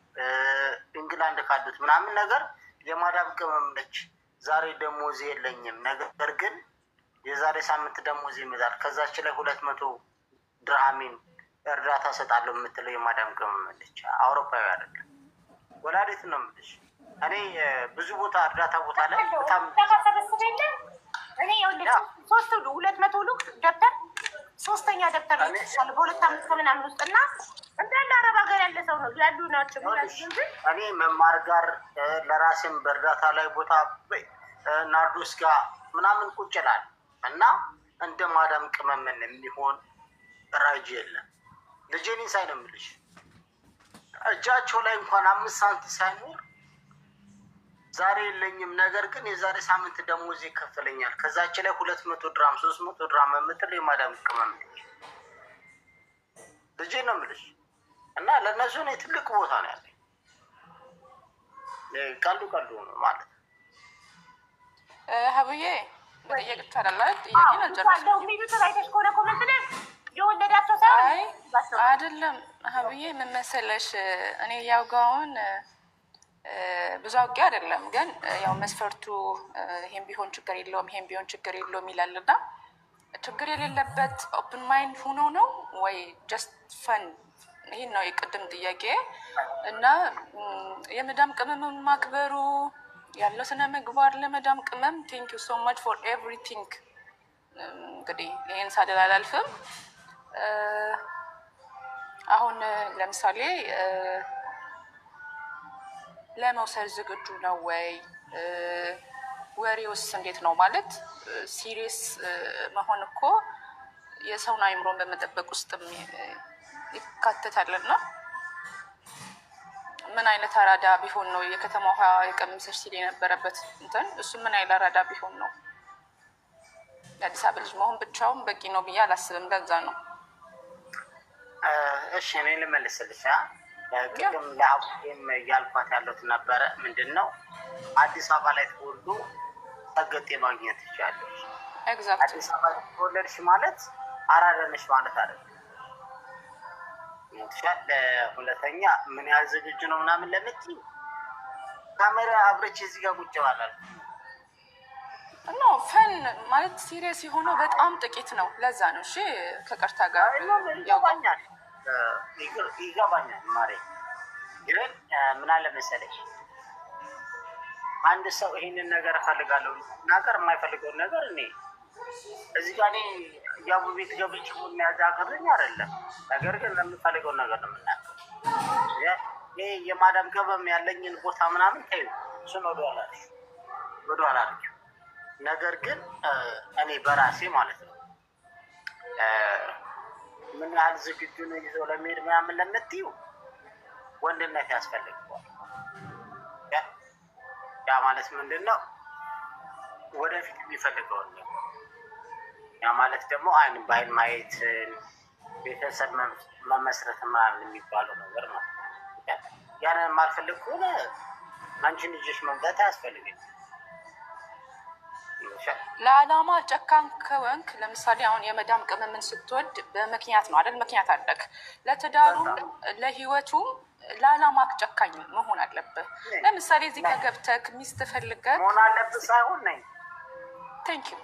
ኢንግላንድ ካሉት ምናምን ነገር የማዳም ቅመም ነች። ዛሬ ደሞዝ የለኝም፣ ነገር ግን የዛሬ ሳምንት ደሞዝ ይመጣል፣ ከዛች ላይ 200 ድርሃሚን እርዳታ ሰጣለሁ የምትለው የማዳም ቅመም ነች። አውሮፓዊ አይደለም። ወላዲት ነው የምልሽ። እኔ ብዙ ቦታ እርዳታ ቦታ ላይ በጣም
ተሰበስበ የለ እኔ ይኸውልህ 200 ሉክ ደብተር ሶስተኛ ደብተር ይችላል በ2 ዓመት ከምናምን ውስጥ እና እንዳለ አረብ ሀገር ያለ ሰው ነው ያሉ ናቸው።
እኔ መማር ጋር ለራሴም በእርዳታ ላይ ቦታ ናርዶስ ጋር ምናምን ቁጭ እላለሁ እና እንደ ማዳም ቅመምን የሚሆን ራጅ የለም። ልጄን ሳይ ነው የምልሽ እጃቸው ላይ እንኳን 5 ሳንቲም ሳይኖር ዛሬ የለኝም፣ ነገር ግን የዛሬ ሳምንት ደሞዝ ይከፈለኛል፣ ከዛች ላይ 200 ድራም 300 ድራም የምትል የማዳም ቅመም ልጄ ነው የምልሽ እና ለእነሱ እኔ ትልቅ ቦታ ነው ያለኝ። ቀልዱ ነው ማለት
ሀብዬ መጠየቅ ይቻላል። ጥያቄ አይደለም ሀብዬ ምን መሰለሽ፣ እኔ ያውጋውን ብዙ አውቄ አይደለም፣ ግን ያው መስፈርቱ ይሄን ቢሆን ችግር የለውም ይሄን ቢሆን ችግር የለውም ይላልና ችግር የሌለበት ኦፕን ማይንድ ሆኖ ነው ወይ ጀስት ፈን? ይህን ነው የቅድም ጥያቄ። እና የመዳም ቅመምን ማክበሩ ያለው ስነ ምግባር ለመዳም ቅመም ቴንክ ዩ ሶ ማች ፎር ኤቭሪቲንግ። እንግዲህ ይህን ሳልል አላልፍም። አሁን ለምሳሌ ለመውሰድ ዝግጁ ነው ወይ? ወሬውስ እንዴት ነው? ማለት ሲሪየስ መሆን እኮ የሰውን አይምሮን በመጠበቅ ውስጥም ይካተታልና ምን አይነት አራዳ ቢሆን ነው የከተማ ውሃ የቀምሰሽ ሲል የነበረበት እንትን እሱ ምን አይነት አራዳ ቢሆን ነው? የአዲስ አበባ ልጅ መሆን ብቻውን በቂ ነው ብዬ አላስብም። ለዛ ነው።
እሺ እኔ ልመልስልሽ። ቅድም ለአቡም እያልኳት ያለሁት ነበረ ምንድን ነው አዲስ አበባ ላይ ተወልዶ ሰገጤ ማግኘት ትችላለች። አዲስ አበባ ላይ ተወለድሽ ማለት አራዳ ነሽ ማለት አይደለም። ሁለተኛ ምን ያህል ዝግጁ ነው ምናምን ለምትይ ካሜራ አብረች እዚህ ጋር ቁጭ ባላል
ኖ ፈን ማለት ሲሪየስ የሆነው በጣም ጥቂት ነው። ለዛ ነው። እሺ ከቀርታ ጋር
ይገባኛል ማሬ። ግን ምን አለ መሰለሽ አንድ ሰው ይሄንን ነገር እፈልጋለሁ ነገር የማይፈልገውን ነገር እኔ እዚህ ጋር እኔ ያቡ ቤት ገብቼ የሚያዛግርኝ አይደለም። ነገር ግን ለምፈልገው ነገር ነው የምናገር። ይሄ የማዳም ገበም ያለኝን ቦታ ምናምን ተይው፣ እሱን ወደኋላ አድርጊው። ነገር ግን እኔ በራሴ ማለት ነው ምን ያህል ዝግጁ ነው ይዞ ለመሄድ ምናምን ለምትይው ወንድነት ያስፈልገዋል። ያ ማለት ምንድን ነው? ወደፊት የሚፈልገውን ነገር ያ ማለት ደግሞ አይን በአይን ማየትን ቤተሰብ መመስረት ምናምን የሚባለው ነገር ነው። ያንን የማልፈልግ ከሆነ አንቺን ልጅሽ መምጣት አያስፈልግም።
ለዓላማ ጨካኝ ከወንክ ለምሳሌ አሁን የመዳም ቅመምን ስትወድ በምክንያት ነው አይደል? ምክንያት አለክ። ለትዳሩም ለህይወቱም ለዓላማ ጨካኝ መሆን አለብህ። ለምሳሌ እዚህ ከገብተክ ሚስት ፈልገህ
መሆን አለብህ ሳይሆን ነኝ
ቴንኪው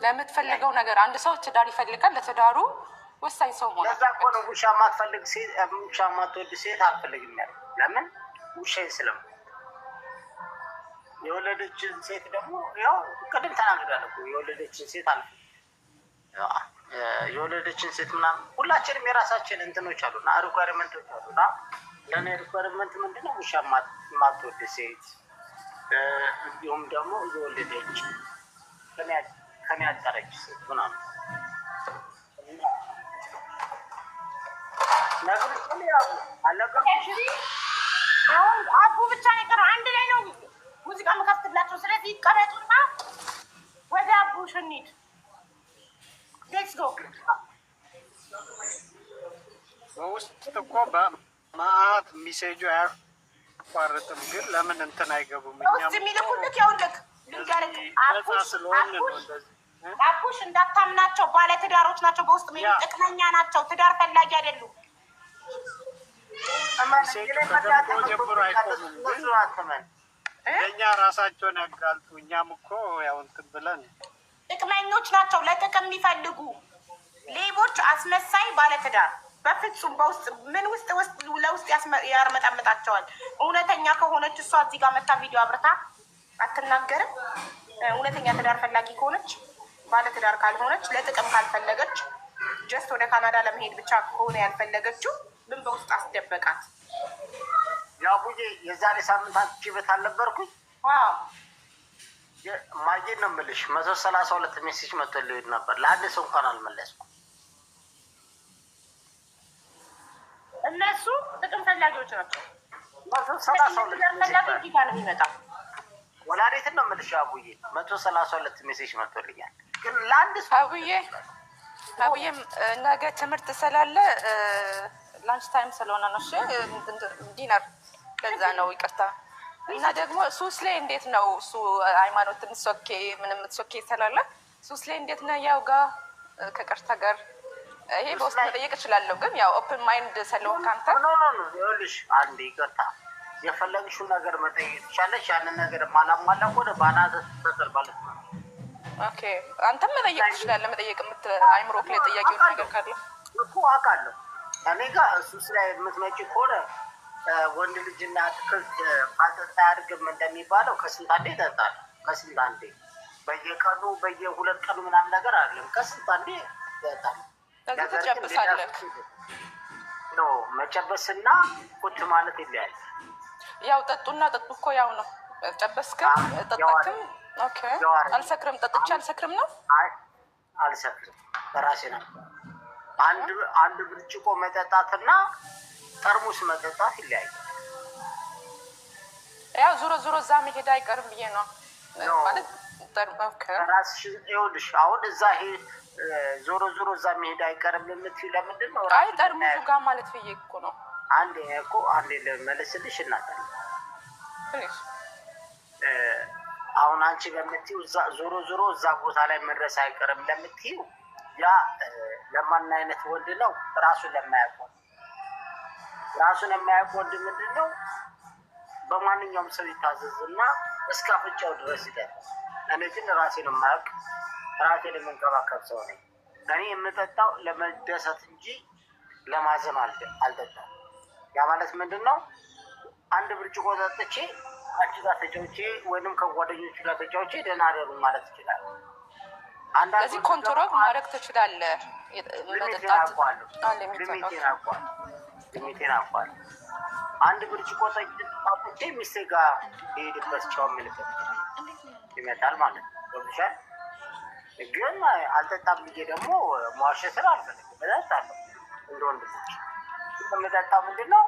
ለምትፈልገው ነገር አንድ ሰው ትዳር ይፈልጋል። ለትዳሩ ወሳኝ ሰው ሆነ።
ለዛ እኮ ነው ውሻ ማትፈልግ ሴት ውሻ ማትወድ ሴት አልፈልግም ያለው። ለምን ውሻዬ ስለም የወለደችን ሴት ደግሞ ያው ቅድም ተናግሬያለሁ። የወለደችን ሴት የወለደችን ሴት ምናምን ሁላችንም የራሳችን እንትኖች አሉና ሪኳርመንቶች አሉና ለእኔ ሪኳርመንት ምንድነው? ውሻ ማትወድ ሴት እንዲሁም ደግሞ የወለደች ከኔ ያጠረች ሴት ምናምን ነገር ግን ያው አለቀሽ።
አሁን አቡ ብቻ ነው የቀረው። አንድ ላይ ነው ሙዚቃ መከፍትላቸው። ስለዚህ ይቀረጡና ወደ አቡ እንሂድ። ሌትስ ጎ።
በውስጥ እኮ በማአት ሚሴጁ አያቋርጥም። ግን ለምን እንትን አይገቡም?
ውስጥ የሚልኩልክ ያውልክ ልንገርክ አቡሽ እንዳታምናቸው። ባለትዳሮች ናቸው። በውስጥ የሚሉ ጥቅመኛ ናቸው። ትዳር ፈላጊ አይደሉም።
እኛ ራሳቸውን ያጋልጡ። እኛም እኮ ያው እንትን ብለን
ጥቅመኞች ናቸው። ለጥቅም የሚፈልጉ ሌቦች፣ አስመሳይ ባለትዳር በፍጹም በውስጥ ምን ውስጥ ለውስጥ ያርመጠምጣቸዋል። እውነተኛ ከሆነች እሷ እዚህ ጋር መታ ቪዲዮ አብርታ አትናገርም። እውነተኛ ትዳር ፈላጊ ከሆነች ባለትዳር ካልሆነች ለጥቅም ካልፈለገች ጀስት ወደ ካናዳ ለመሄድ ብቻ ከሆነ ያልፈለገችው ምን በውስጥ አስደበቃት?
ያቡዬ የዛሬ ሳምንት አንቺ ቤት አልነበርኩኝ? ማየት ነው የምልሽ 132 ሜሴጅ መጥቶልኝ ነበር። ለአንድ ሰው እንኳን አልመለስኩም።
እነሱ ጥቅም ፈላጊዎች ናቸው።
132
ጊዜ ነው የሚመጣው።
ወላዴትን ነው የምልሽ አቡዬ 132 ሜሴጅ መጥቶልኛል። ግን ለአንድ ሰው
አቡዬም ነገ ትምህርት ስላለ ላንች ታይም ስለሆነ ነው። እሺ ዲነር ለዛ ነው ይቅርታ። እና ደግሞ ሱስ ላይ እንዴት ነው እሱ ሃይማኖት ምሶኬ ምንም ምሶኬ ስላለ ሱስ ላይ እንዴት ነው? ያው ጋር ከቅርታ ጋር ይሄ በውስጥ መጠየቅ እችላለሁ። ግን ያው ኦፕን ማይንድ ስለሆንክ አንተ
ይኸውልሽ አንዴ ይቅርታ የፈለግሽው ነገር መጠየቅ ትቻለሽ። ያንን ነገር ማላሟላ ወደ ባናዘ ተሰር ማለት ነው።
ኦኬ አንተም መጠየቅ ትችላለህ። መጠየቅ አይምሮ ክሌ ጥያቄውን ነገር ካለ
እኮ አውቃለሁ። እኔ ጋር እሱስ ላይ የምትመጪ ከሆነ ወንድ ልጅና አትክልት ካልጠጣ አያድግም እንደሚባለው ከስንት አንዴ ይጠጣል። ከስንት አንዴ በየቀኑ በየ2 ቀኑ ምናምን ነገር አይደለም። ከስንት አንዴ ይጠጣል።
ትጨብሳለህ
ኖ መጨበስና ቁጭ ማለት ይለያል።
ያው ጠጡና ጠጡ እኮ ያው ነው። ጨበስክም ጠጣክም ኦኬ። አልሰክርም ጠጥቼ አልሰክርም ነው።
አይ አልሰክርም በራሴ ነው። አንድ ብርጭቆ መጠጣትና ጠርሙስ መጠጣት ይለያል።
ያው ዞሮ ዞሮ እዛ መሄድ አይቀርም ብዬ ነው ማለት
ራስሽ ይኸውልሽ። አሁን እዛ ዞሮ ዞሮ እዛ መሄድ አይቀርም የምትይው ለምንድን ነው?
አይ ጠርሙሱ ጋር ማለት ብዬ እኮ ነው።
አንዴ ልመልስልሽ እናታለን። አሁን አንቺ በምትይው ዞሮ ዞሮ እዛ ቦታ ላይ መድረስ አይቀርም ለምትይው ያ ለማን አይነት ወንድ ነው? ራሱን የማያውቅ ወንድ ምንድን ነው? በማንኛውም ሰው ይታዘዝና እስከ አፍንጫው ድረስ ይደርሳል። እኔ ግን ራሴን የማያውቅ ራሴን የምንከባከብ ሰው ነኝ። እኔ የምጠጣው ለመደሰት እንጂ ለማዘን አልጠጣም። ያ ማለት ምንድን ነው? አንድ ብርጭቆ ጠጥቼ አንቺ ጋር ተጫውቼ ወይንም ከጓደኞቹ ጋር ተጫውቼ ደህና አደሩ ማለት ይችላል።
ስለዚህ ኮንትሮል ማድረግ ትችላለህ።
ሊሚቴን አውቃለሁ። አንድ ብርጭቆ ጠጥቼ ሚስቴ ጋር ሊሄድበት ቻው የሚልበት ይመጣል ማለት ነው። ገብቶሻል? ግን አልጠጣም ብዬ ደግሞ መዋሸትን አልፈልግም። እጠጣለሁ እንደ ወንድ ልጅ። የምጠጣው ምንድን ነው?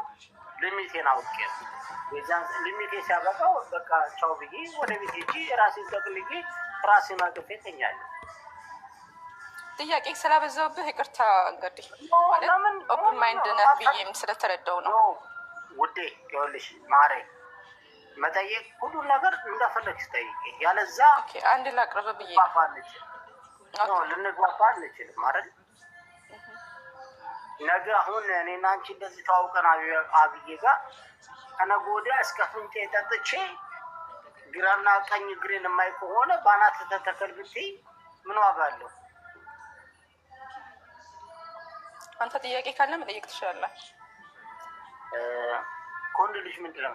ሊሚቴን አውቄ ነው። የዛን ሊሚቴ ሲያበቃው በቃ ቻው ብዬ ወደ ቤት ሄጄ ራሴን ጠቅልዬ ራሴን አቅፌ እተኛለሁ።
ጥያቄ ስላበዛውብህ ይቅርታ። እንግዲህ ኦፕን ማይንድ ነህ ብዬም ስለተረዳው ነው
ውዴ። ይኸውልሽ ማሬ መጠየቅ ሁሉን ነገር እንደፈለግሽ ጠይቂ። ያለዛ
አንድ ላቅርብ ብዬ
ልንግባባ አንችልም አይደል? ነገ አሁን እኔና አንቺ እንደዚህ ተዋውቀን አብዬ ጋር ከነገ ወዲያ እስከ ፍንጭ ጠጥቼ ግራና ቀኝ እግሬን የማይ ከሆነ ባናት ተተከል ብትይ ምን ዋጋ አለው?
አንተ ጥያቄ ካለ መጠየቅ ትችላለህ።
ከወንድ ልጅ ምንድን ነው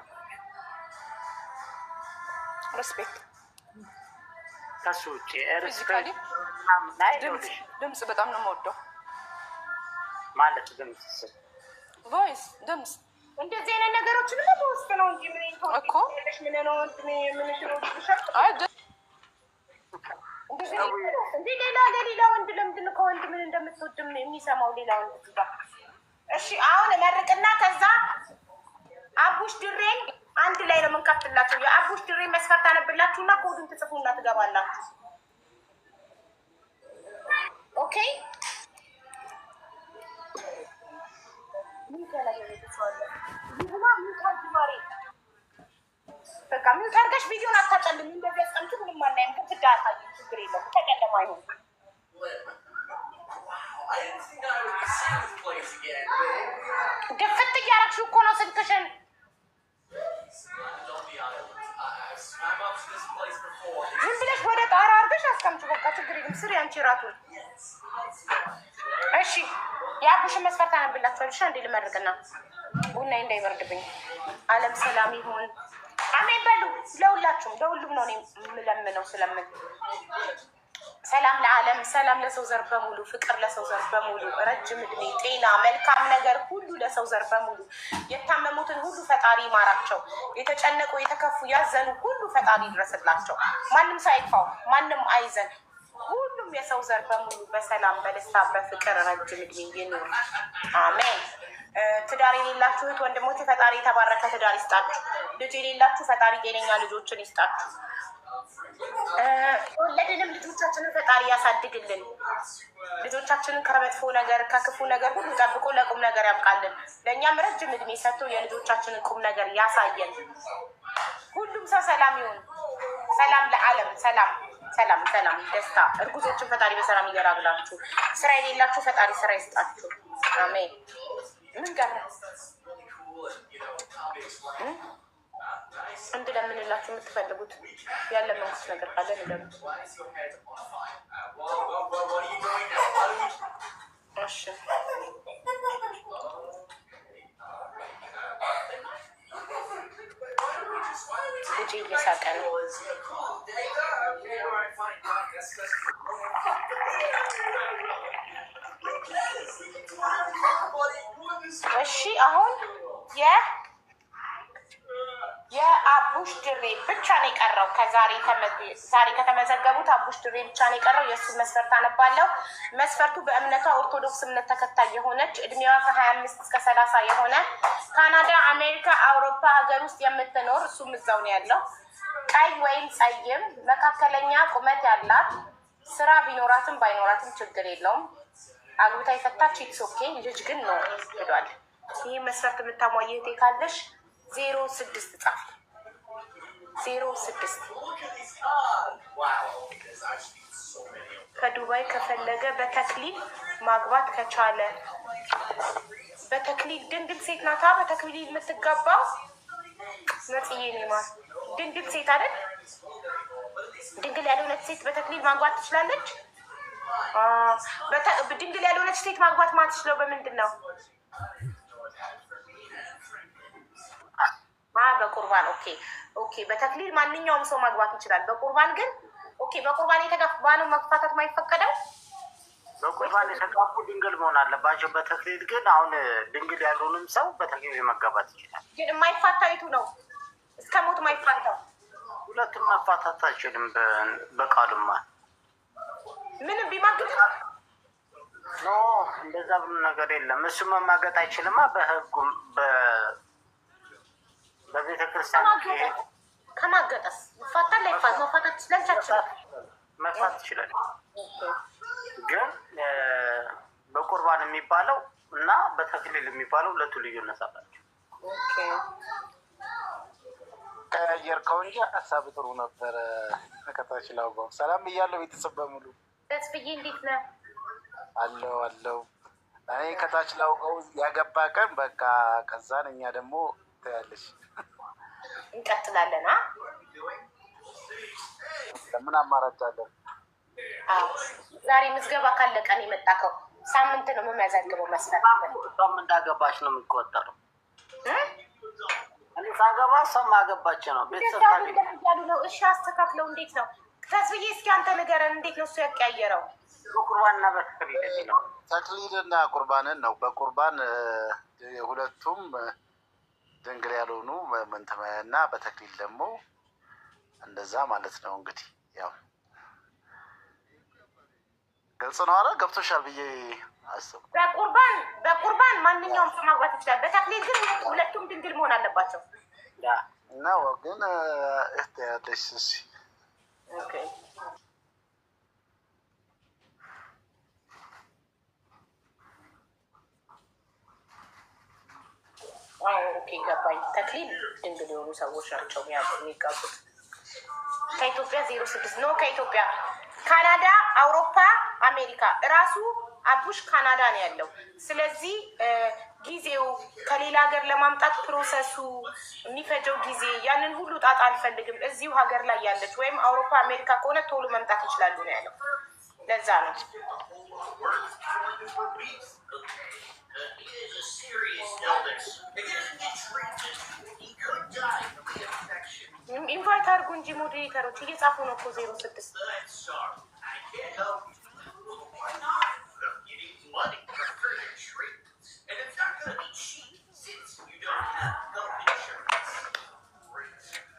ሬስፔክት?
ከሱ ውጭ
ድምፅ በጣም ነው የምወደው።
ማለት ድምፅ
ቮይስ ድምፅ
እንደዚህ አይነት ነገሮችን በውስጥ ነው እንጂ ምን
እኮ
ምን ነው ሌላ ወንድ ለምንድን ነው ከወንድ ምን እንደምትወድም የሚሰማው ሌላ ወንድ ጋር? እሺ አሁን መርቅና ከዛ አቡሽ ድሬን አንድ ላይ ነው የምንከፍትላችሁ። የአቡሽ ድሬን መስፈርት አነብላችሁና ኮዱን ትጽፉና ትገባላችሁ። ኦኬ በቃ ምን ታርገሽ ቪዲዮን አታጨልም። እንደዚህ አስቀምጡ። ምንም አናይም። ግድግዳ አሳይ። ችግር የለም። ተቀደማ ይሁን ድፍት እያረግሽው እኮ ነው ስልክሽን። ዝም ብለሽ ወደ ጣራ አድርገሽ አስቀምጪ። በቃ ችግር የለም። ስሪ አንቺ እራቱን። እሺ የአቡሽን መስፈርት አነብላችኋል። እሺ እንዴ ልመርቅና ቡና እንዳይበርድብኝ። ዓለም ሰላም ይሁን። አሜን በሉ። ለሁላችሁም ለሁሉም ነው የምለምነው። ስለምን ሰላም ለዓለም፣ ሰላም ለሰው ዘር በሙሉ፣ ፍቅር ለሰው ዘር በሙሉ፣ ረጅም እድሜ፣ ጤና፣ መልካም ነገር ሁሉ ለሰው ዘር በሙሉ። የታመሙትን ሁሉ ፈጣሪ ይማራቸው። የተጨነቁ የተከፉ ያዘኑ ሁሉ ፈጣሪ ይድረስላቸው። ማንም ሰው አይክፋው፣ ማንም አይዘን። ሁሉም የሰው ዘር በሙሉ በሰላም በደስታ በፍቅር ረጅም እድሜ ይኑር። አሜን። ትዳር የሌላችሁ እህት ወንድሞች ፈጣሪ የተባረከ ትዳር ይስጣችሁ። ልጅ የሌላችሁ ፈጣሪ ጤነኛ ልጆችን ይስጣችሁ። የወለድንም ልጆቻችንን ፈጣሪ ያሳድግልን። ልጆቻችንን ከመጥፎ ነገር ከክፉ ነገር ሁሉ ጠብቆ ለቁም ነገር ያብቃልን። ለእኛም ረጅም እድሜ ሰጥቶ የልጆቻችንን ቁም ነገር ያሳየን። ሁሉም ሰው ሰላም ይሁን። ሰላም ለዓለም፣ ሰላም ሰላም ሰላም፣ ደስታ። እርጉዞችን ፈጣሪ በሰላም ይገላግላችሁ። ስራ የሌላችሁ ፈጣሪ ስራ ይስጣችሁ። አሜን። ምን ቀረ? እንድለምንላችሁ የምትፈልጉት ያለ መንግስት ነገር ካለ ንገሩት። እሺ ልጄ እየሳቀ ነው። እሺ አሁን የአቡሽ ድሬ ብቻ ነው የቀረው። ዛሬ ከተመዘገቡት አቡሽ ድሬ ብቻ ነው የቀረው። የእሱን መስፈርት አነባለሁ። መስፈርቱ በእምነቷ ኦርቶዶክስ እምነት ተከታይ የሆነች እድሜዋ ከ25 እስከ 30 የሆነ ካናዳ፣ አሜሪካ፣ አውሮፓ ሀገር ውስጥ የምትኖር እሱም እዛው ነው ያለው። ቀይ ወይም ጸይም መካከለኛ ቁመት ያላት ስራ ቢኖራትም ባይኖራትም ችግር የለውም። አግብታ የፈታች ኢትሶኬ ልጅ ግን ነው ብሏል። ይህ መስፈርት የምታሟይ እህቴ ካለሽ 06 ጻፍ 06 ከዱባይ ከፈለገ በተክሊል ማግባት ከቻለ በተክሊል ድንግል ሴት ናታ። በተክሊል የምትጋባው ነጽዬ ኔማር ድንግል ሴት አይደል? ድንግል ያልሆነች ሴት በተክሊል ማግባት ትችላለች። ድንግል ያልሆነች ሴት ማግባት ማትችለው በምንድን ነው? በቁርባን ኦኬ። በተክሊል ማንኛውም ሰው ማግባት ይችላል። በቁርባን ግን በቁርባን የተጋባ ነው መግፋታት ማይፈቀደው።
በቁርባን የተጋቡ ድንግል መሆን አለባቸው። በተክሊል ግን አሁን ድንግል ያልሆንም ሰው በተክሊል መጋባት ይችላል። ግን
የማይፋታው የቱ ነው? እስከ ሞት ማይፋታው።
ሁለቱም መፋታት አይችልም። በቃሉማ
ምንም ቢማግጥ
ኖ እንደዛ ብሎ ነገር የለም። እሱ መማገጥ አይችልማ። በህጉም በቤተ ክርስቲያን
ከማገጠስ ይፋታል። ላይፋት መፋታት ይችላል።
መፋት ይችላል። ግን በቁርባን የሚባለው እና በተክሊል የሚባለው ሁለቱ ልዩነት አላቸው።
ቀያየርከው እንጂ ሀሳብ ጥሩ ነበረ። ከታች ላውጋው ሰላም እያለው ቤተሰብ በሙሉ
ተስፍዬ እንዴት ነህ?
አለው እኔ ከታች ላውጋው ያገባ ቀን በቃ ከዛን እኛ ደግሞ ታያለሽ
እንቀጥላለን።
ምን አማራጭ አለን?
ዛሬ ምዝገባ ካለቀ ነው የመጣከው። ሳምንት ነው የምመዘግበው።
እሷም እንዳገባች ነው የሚቆጠረው። እኔ ሳገባ እሷም አገባች ነው። ቤተሰብ
ያሉ ነው። እሺ አስተካክለው። እንዴት ነው ተስብዬ? እስኪ አንተ ንገረን። እንዴት ነው እሱ ያቀያየረው?
በቁርባንና በተክሊል ነው።
ተክሊልና ቁርባንን ነው። በቁርባን ሁለቱም ድንግል ያልሆኑ እና በተክሊል ደግሞ እንደዛ ማለት ነው። እንግዲህ ያው ግልጽ ነው። አረ ገብቶሻል ብዬ አስቡ።
በቁርባን ማንኛውም ሰው ማግባት ይችላል። በተክሊል ግን ሁለቱም ድንግል መሆን አለባቸው
ነው። ግን ያለሽ እሺ
ገባኝ። ተክሊል ድንግል የሆኑ ሰዎች ናቸው የሚጋቡት። ከኢትዮጵያ 06 ነው። ከኢትዮጵያ ካናዳ፣ አውሮፓ፣ አሜሪካ እራሱ አቡሽ ካናዳ ነው ያለው። ስለዚህ ጊዜው ከሌላ ሀገር ለማምጣት ፕሮሰሱ የሚፈጀው ጊዜ ያንን ሁሉ ጣጣ አልፈልግም። እዚሁ ሀገር ላይ ያለች ወይም አውሮፓ አሜሪካ ከሆነ ቶሎ መምጣት ይችላሉ ነው ያለው። ለዛ ነው ኢንቫይት አድርጉ እንጂ ሞዴሬተሮች እየጻፉ ነው እኮ 06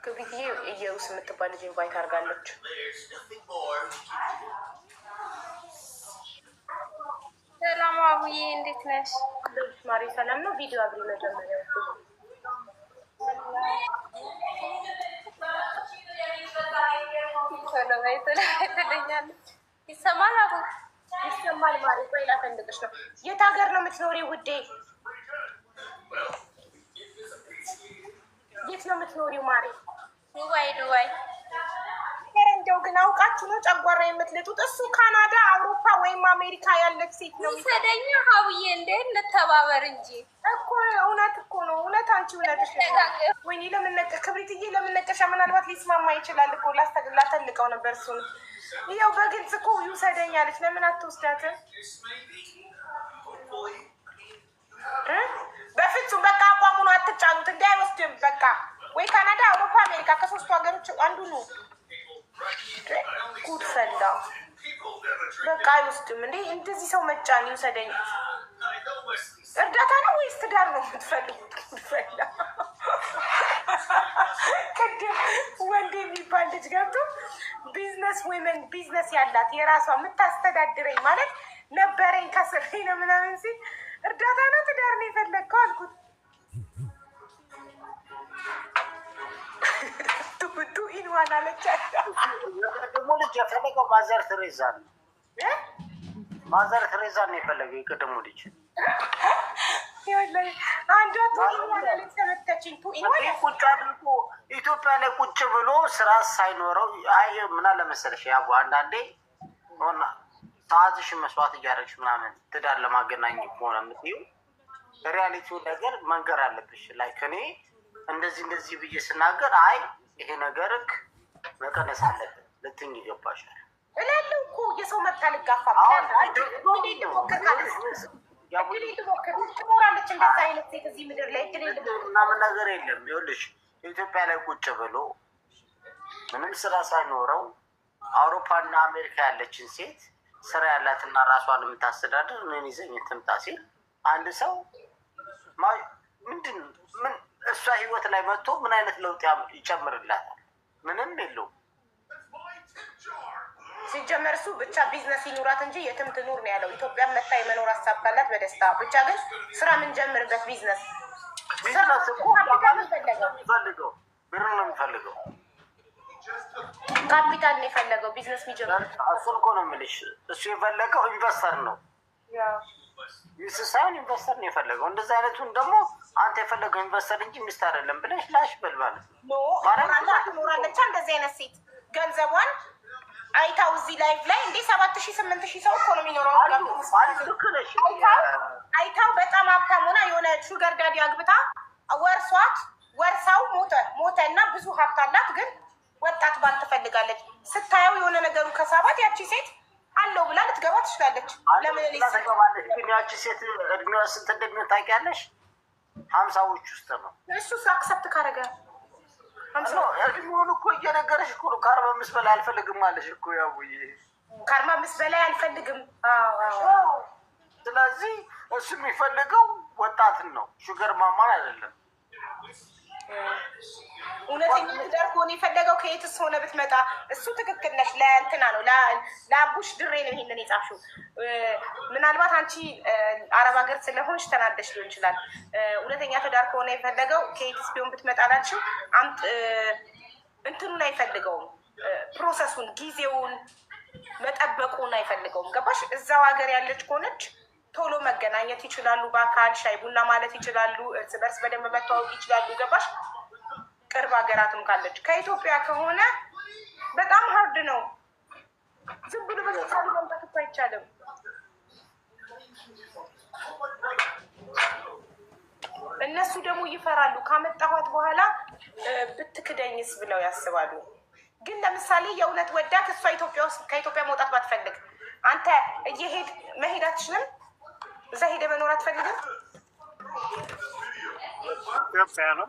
ክብሪትዬ እየውስ የምትባል ልጅ ኢንቫይት አድርጋለች።
ሰላም አቡዬ እንዴት ነሽ?
ማሪ ሰላም ነው። ቪዲዮ አብሪ መጀመሪያ
ይሰማል? አቡ
ይሰማል። ማሪ ቆይ ላፈንድቅሽ ነው። የት ሀገር ነው የምትኖሪ ውዴ? የት ነው የምትኖሪው ማሪ?
ዱባይ።
ኧረ እንደ እንደው ግን አውቃችሁ ነው ጨጓራ የምትልጡት? እሱ ካናዳ፣ አውሮፓ ወይም አሜሪካ ያለች ሴት ነው
ሰደኛ ሀውዬ እንዴ እንተባበር እንጂ
እኮ እውነት እኮ ነው። እውነት አንቺ እውነትሽ ነው። ወይኔ ለምነቀ ክብሪትዬ ለምነቀሻ ምናልባት ሊስማማ ይችላል እኮ ላተልቀው ነበር እሱን። ይኸው በግልጽ እኮ ይውሰደኝ አለች። ለምን አትወስዳትም? በፍጹም በቃ አቋሙን አትጫኑት። እንዲ አይወስድም። በቃ ወይ ካናዳ፣ አውሮፓ፣ አሜሪካ ከሶስቱ ሀገሮች አንዱ ነው። ጉድ ፈላ። በቃ አይወስድም። እንዴ እንደዚህ ሰው መጫን ይውሰደኝ። እርዳታ ነው ወይስ ትዳር ነው የምትፈልጉት? ጉድ ፈላ። ቅድም ወንድ የሚባል ልጅ ገብቶ ቢዝነስ ዊመን ቢዝነስ ያላት የራሷ የምታስተዳድረኝ ማለት ነበረኝ ከስሬ ነው ምናምን ሲል እርዳታ ነው ትዳር ነው የፈለግከው አልኩት። ቱ ኢንዋን አለቻቸው።
ደግሞ ልጅ የፈለገው ማዘር ትሬዛ ነው። ማዘር ትሬዛ ነው የፈለገው የቀደሙ ልጅ።
አንዷ ቱ ኢንዋን አለች ተመተችኝ። ቱ ኢንዋን
ቁጭ አድርጎ ኢትዮጵያ ላይ ቁጭ ብሎ ስራ ሳይኖረው አይ ምን አለ መሰለሽ ያቡ አንዳንዴ ሆና ሰዓትሽን መስዋዕት እያደረግሽ ምናምን ትዳር ለማገናኘት ከሆነ የምትይው ሪያሊቲውን ነገር መንገር አለብሽ። ላይክ እኔ እንደዚህ ብዬ ስናገር አይ ይሄ ነገር መቀነስ አለብን ልትኝ ይገባሻል
እላለሁ እኮ የሰው መብት አልጋፋም። ትኖራለች እንደዛ አይነት ሴት እዚህ ምድር ላይ
ምናምን ነገር የለም። ይኸውልሽ ኢትዮጵያ ላይ ቁጭ ብሎ ምንም ስራ ሳይኖረው አውሮፓና አሜሪካ ያለችን ሴት ስራ ያላትና ራሷን የምታስተዳድር ምን ይዘኝ ትምጣ ሲል አንድ ሰው ምንድን ምን እሷ ህይወት ላይ መጥቶ ምን አይነት ለውጥ ይጨምርላታል? ምንም የለውም።
ሲጀመር እሱ ብቻ ቢዝነስ ይኑራት እንጂ የትም ትኑር ነው ያለው። ኢትዮጵያን መታ የመኖር ሀሳብ ካላት በደስታ ብቻ ግን ስራ የምንጀምርበት ቢዝነስ
እኮ የሚፈልገው ብር ነው የሚፈልገው፣
ካፒታል ነው የፈለገው ቢዝነስ የሚጀምር
እሱን እኮ ነው የምልሽ። እሱ የፈለገው ኢንቨስተር ነው ሳይሆን ኢንቨስተር ነው የፈለገው። እንደዚህ አይነቱን ደግሞ አንተ የፈለገው ኢንቨስተር እንጂ ሚስት አይደለም ብለሽ ላሽ በል ማለት ነው።
ትኖራለች እንደዚህ አይነት ሴት ገንዘቧን አይታው እዚህ ላይቭ ላይ እንዴ 7,000-8,000 ሰው እኮ ነው የሚኖረው። አይታው በጣም ሀብታም ሆና የሆነ ሹገር ዳዲ አግብታ ወርሳው ሞተ እና ብዙ ሀብት አላት፣ ግን ወጣት ባል ትፈልጋለች። ስታየው የሆነ ነገሩ ከሳባት ያቺ ሴት አለው ብላ ልትገባ ትችላለች። ለምን
ተገባለች? ግን ያቺ ሴት እድሜዋ ስንት እንደሚሆን ታውቂያለሽ? 50ዎች ውስጥ ነው።
እሱ አክሰፕት ካደረገ
እድሜውን እኮ እየነገረሽ እኮ ነው። ከ45 በላይ አልፈልግም አለሽ እኮ ያውዬ።
ከ45 በላይ አልፈልግም።
ስለዚህ እሱ የሚፈልገው ወጣትን ነው፣ ሹገር ማማን አይደለም።
እውነተኛ ትዳር ከሆነ የፈለገው ከየትስ ሆነ ብትመጣ እሱ ትክክል ነሽ። ለእንትና ነው ለአቡሽ ድሬ ነው ይሄንን የጻፍሽው። ምናልባት አንቺ አረብ ሀገር ስለሆንሽ ተናደሽ ሊሆን ይችላል። እውነተኛ ትዳር ከሆነ የፈለገው ከየትስ ቢሆን ብትመጣ ላልሽው እንትኑን አይፈልገውም፣ ፕሮሰሱን ጊዜውን መጠበቁን አይፈልገውም። ገባሽ? እዛው ሀገር ያለች ከሆነች ቶሎ መገናኘት ይችላሉ፣ በአካል ሻይ ቡና ማለት ይችላሉ፣ እርስ በርስ በደንብ መተዋወቅ ይችላሉ። ገባሽ? ቅርብ ሀገራትም ካለች። ከኢትዮጵያ ከሆነ በጣም ሀርድ ነው። ዝም ብሎ በተሳሉ መምጣት እኮ አይቻልም። እነሱ ደግሞ ይፈራሉ። ካመጣኋት በኋላ ብትክደኝስ ብለው ያስባሉ። ግን ለምሳሌ የእውነት ወዳት እሷ ኢትዮጵያ ውስጥ ከኢትዮጵያ መውጣት ባትፈልግ አንተ መሄድ አትችልም? እዛ ሄደ መኖር አትፈልግም?
ኢትዮጵያ ነው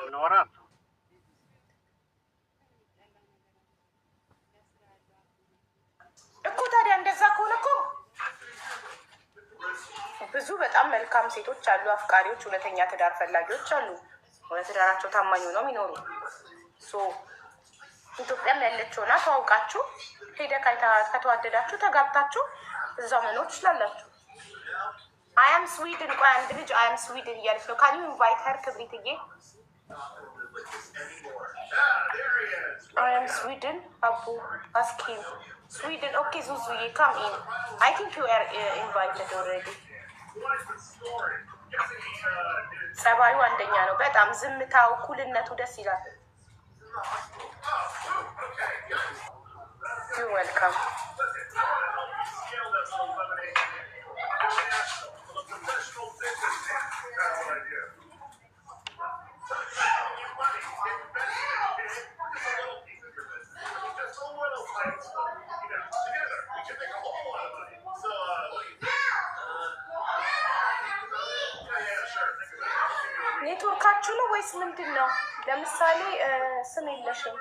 ይኖራል
እኮ። ታዲያ እንደዛ ከሆነ እኮ ብዙ በጣም መልካም ሴቶች አሉ፣ አፍቃሪዎች፣ እውነተኛ ትዳር ፈላጊዎች አሉ። ለትዳራቸው ታማኝ ሆነው የሚኖሩ ኢትዮጵያም ያለችውና ተዋውቃችሁ ሄደ ከተዋደዳችሁ ተጋብታችሁ እዛው መኖር ትችላላችሁ። አያም ስዊድን ቆይ አንድ ልጅ አያም ስዊድን እያለች ነው። ካን ዩ ኢንቫይት ሄር ክብሪትዬ? አያም ስዊድን አቡ አስኪም ስዊድን ኦኬ ዙዙዬ ካም ኢን አይ ቲንክ ዩ አር ኢንቫይትድ ኦልሬዲ። ጸባዩ አንደኛ ነው በጣም ዝምታው፣ ኩልነቱ ደስ ይላል። ዩ ዌልካም። ኔትወርካችሁ ነው ወይስ ምንድን ነው? ለምሳሌ ስም የለሽም።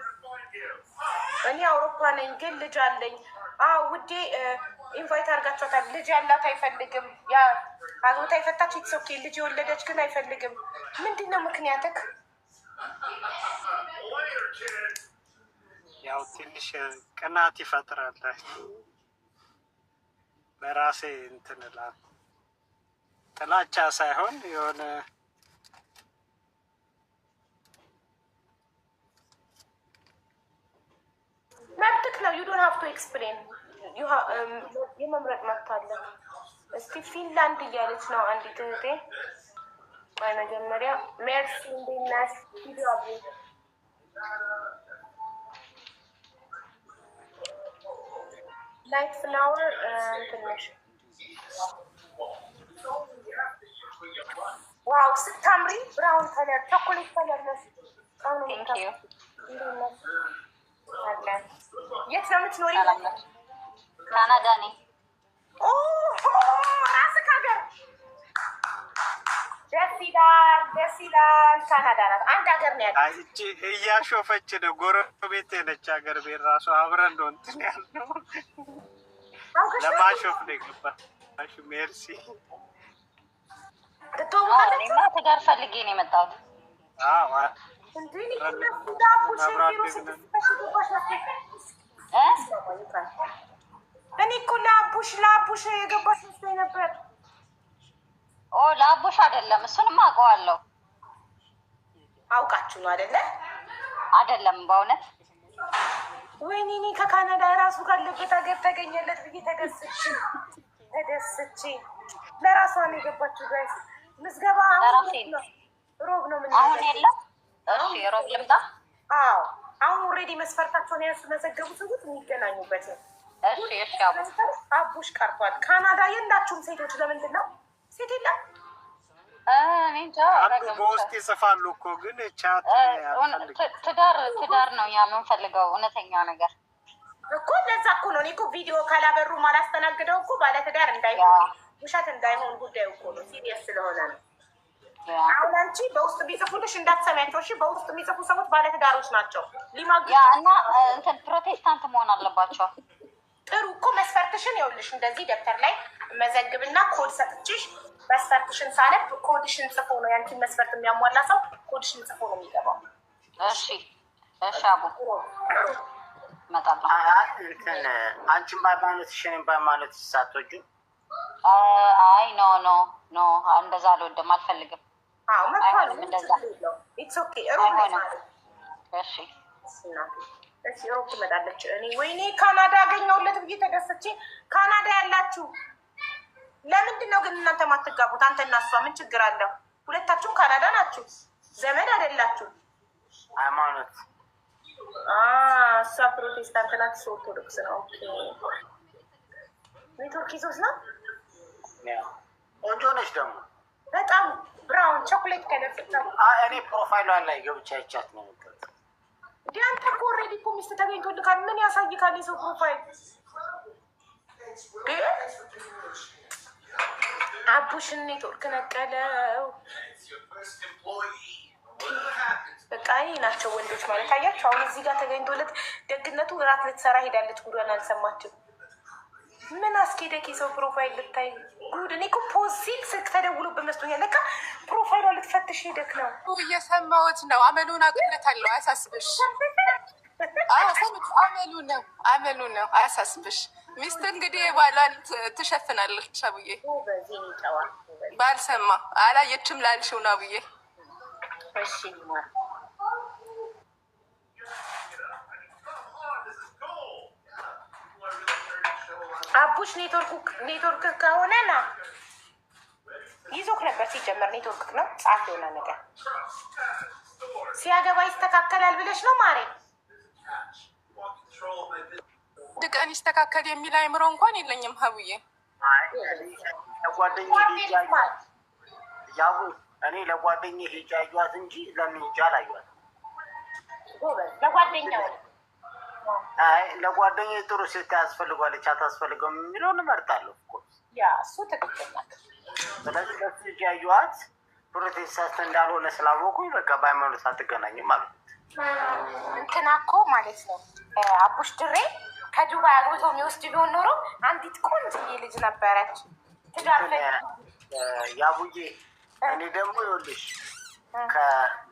እኔ አውሮፓ ነኝ ግን ልጅ አለኝ። ውዴ ኢንቫይት አድርጋችኋታል። ልጅ ያላት አይፈልግም። ያ አግብታ የፈታች ኢትስ ኦኬ። ልጅ የወለደች ግን አይፈልግም። ምንድን ነው ምክንያትክ?
ያው ትንሽ ቅናት ይፈጥራል። በራሴ እንትን እላለሁ። ጥላቻ ሳይሆን የሆነ
መብትክ ነው። ዩ ዶንት ሃቭ ቱ ኤክስፕሌን። የመምረጥ መብት አለ። እስቲ ፊንላንድ እያለች ነው አንዲት እህቴ። መጀመሪያ ሜርሲ እንዴናስ ቪዲዮ አብ ላይት ፍላወር ትንሽ ዋው ስታምሪ! ብራውን ከለር ቾኮሌት ከለር ነሽ። የት ነው የምትኖሪ?
ካናዳ ነኝ።
ራስህ ሀገር ደስ ይላል፣ ደስ ይላል። ካናዳ ናት። አንድ ሀገር ነው ያለው።
እያሾፈች ነው። ጎረቤቴ ነች። ሀገር ቤት ራሱ አብረን ነው እንትን ያልነው። ለማሾፍ ነው የገባሽ። ሜርሲ
እኔማ ትዳር ፈልጌ ነው የመጣሁት።
እኔ እኮ ለአቡሽ የገባሽ መስሎኝ ነበር።
ለአቡሽ አይደለም፣ እሱንማ አውቀዋለሁ።
አውቃችሁ ነው አይደለ?
አይደለም በእውነት
ወይኔ እኔ ከካናዳ ራሱ ካለበት ሀገር ተገኘለት ብዬ ተደስቼ ለራሷ ነው የገባችሁ። ጋይስ ምዝገባ ሮብ ነው። ምን
አሁን የለም? እሺ ሮብ ልምጣ?
አዎ አሁን ኦልሬዲ መስፈርታቸውን ያሱ መዘገቡ ሰዎች የሚገናኙበት ነው።
እሺ
አቡሽ ቀርቷል። ካናዳ የላችሁም ሴቶች? ለምንድን ነው ሴት የለም?
አንዱ በውስጥ ይጽፋሉ እኮ ግን ቻት
ትዳር ነው ያ የምንፈልገው፣ እውነተኛ ነገር
እኮ። ለዛ እኮ ነው እኔ እኮ ቪዲዮ ካላበሩ ማላስተናግደው እኮ ባለትዳር እንዳይሆን ውሸት እንዳይሆን ጉዳዩ እኮ ነው። ሲሪየስ ስለሆነ ነው። አሁን አንቺ በውስጥ ቢጽፉልሽ እንዳትሰሚያቸው እሺ። በውስጥ የሚጽፉ ሰዎች ባለትዳሮች ናቸው።
ያ እና እንትን ፕሮቴስታንት መሆን አለባቸው።
ጥሩ እኮ መስፈርትሽን ይኸውልሽ፣ እንደዚህ ደብተር ላይ መዘግብና ኮድ ሰጥችሽ መስፈርትሽን ሳነብ ኮድሽን ጽፎ ነው ያንቺን መስፈርት የሚያሟላ ሰው ኮድሽን ጽፎ ነው የሚገባው።
እሺ አቡ መጣባ
እንትን አንቺን በሃይማኖትሽን በሃይማኖት ሳትወጁ?
አይ ኖ እንደዛ አልወድም፣ አልፈልግም። አይሆንም እንደዛ።
ኢትስ ኦኬ ሮብ
እሺ
ሮብ ትመጣለች። እኔ ወይኔ ካናዳ አገኘሁለት ብዬ ተደሰቼ። ካናዳ ያላችሁ ለምንድን ነው ግን እናንተ ማትጋቡት? አንተ እና እሷ ምን ችግር አለው? ሁለታችሁም ካናዳ ናችሁ፣ ዘመድ አይደላችሁ።
ሃይማኖት
እሷ ፕሮቴስታንት ናት፣ እሱ ኦርቶዶክስ ነው። ኔትወርክ ይዞት ነው።
ቆንጆ ነች ደግሞ
በጣም ብራውን ቾኮሌት ከለር።
እኔ ፕሮፋይሏን ላይ ገብቻ ይቻት ነው የምትለው።
አንተ እኮ ኦልሬዲ እኮ ሚስት ተገኝቶልካል። ምን ያሳይካል የሰው ፕሮፋይል? አቡሽን ኔትወርክ ነቀለው። በቃ ይሄ ናቸው ወንዶች ማለት አያቸው። አሁን እዚህ ጋር ተገኝቶለት ደግነቱ እራት ልትሰራ ሄዳለች። ጉዷን አልሰማችም። ምን አስኬደክ የሰው ፕሮፋይል ልታይ? ጉድ! እኔ እኮ ፖዝ ሲል ስልክ ተደውሎብህ መስሎኛል። ለካ ፕሮፋይሏ ልትፈትሽ ሄደክ ነው።
እየሰማሁት ነው። አመሉን አቅለታለሁ፣ አያሳስብሽ። አመሉ ነው፣ አያሳስብሽ። ሚስት እንግዲህ ባሏን ትሸፍናለች። አቡዬ ባልሰማ አላየችም ላልሽው ነው አቡዬ።
እሺ አቡሽ ኔትወርክ ከሆነ ና ይዞክ ነበር። ሲጀመር ኔትወርክ ነው ጻፍ የሆነ ነገር ሲያገባ ይስተካከላል ብለሽ ነው ማሬ።
ቀን ይስተካከል የሚል አይምሮ እንኳን የለኝም ሀቡዬ።
እኔ ለጓደኛዬ ሄጄ አየኋት እንጂ ለምን ሄጄ አላየኋትም። ለጓደኛዬ ጥሩ ሴት ያስፈልጓለች አታስፈልገውም የሚለውን እመርጣለሁ።
እሱ ትክክል ናት።
ስለዚህ ለሱ ሄጄ አየኋት ፕሮቴስታንት እንዳልሆነ ስላወቁኝ በቃ በሃይማኖት አትገናኝም ማለት ነው።
እንትና እኮ ማለት ነው አቡሽ ድሬ ከዱባይ አግብቶ የሚወስድ ቢሆን ኖሮ አንዲት ቆንጆዬ ልጅ ነበረች።
ያቡዬ እኔ ደግሞ ይኸውልሽ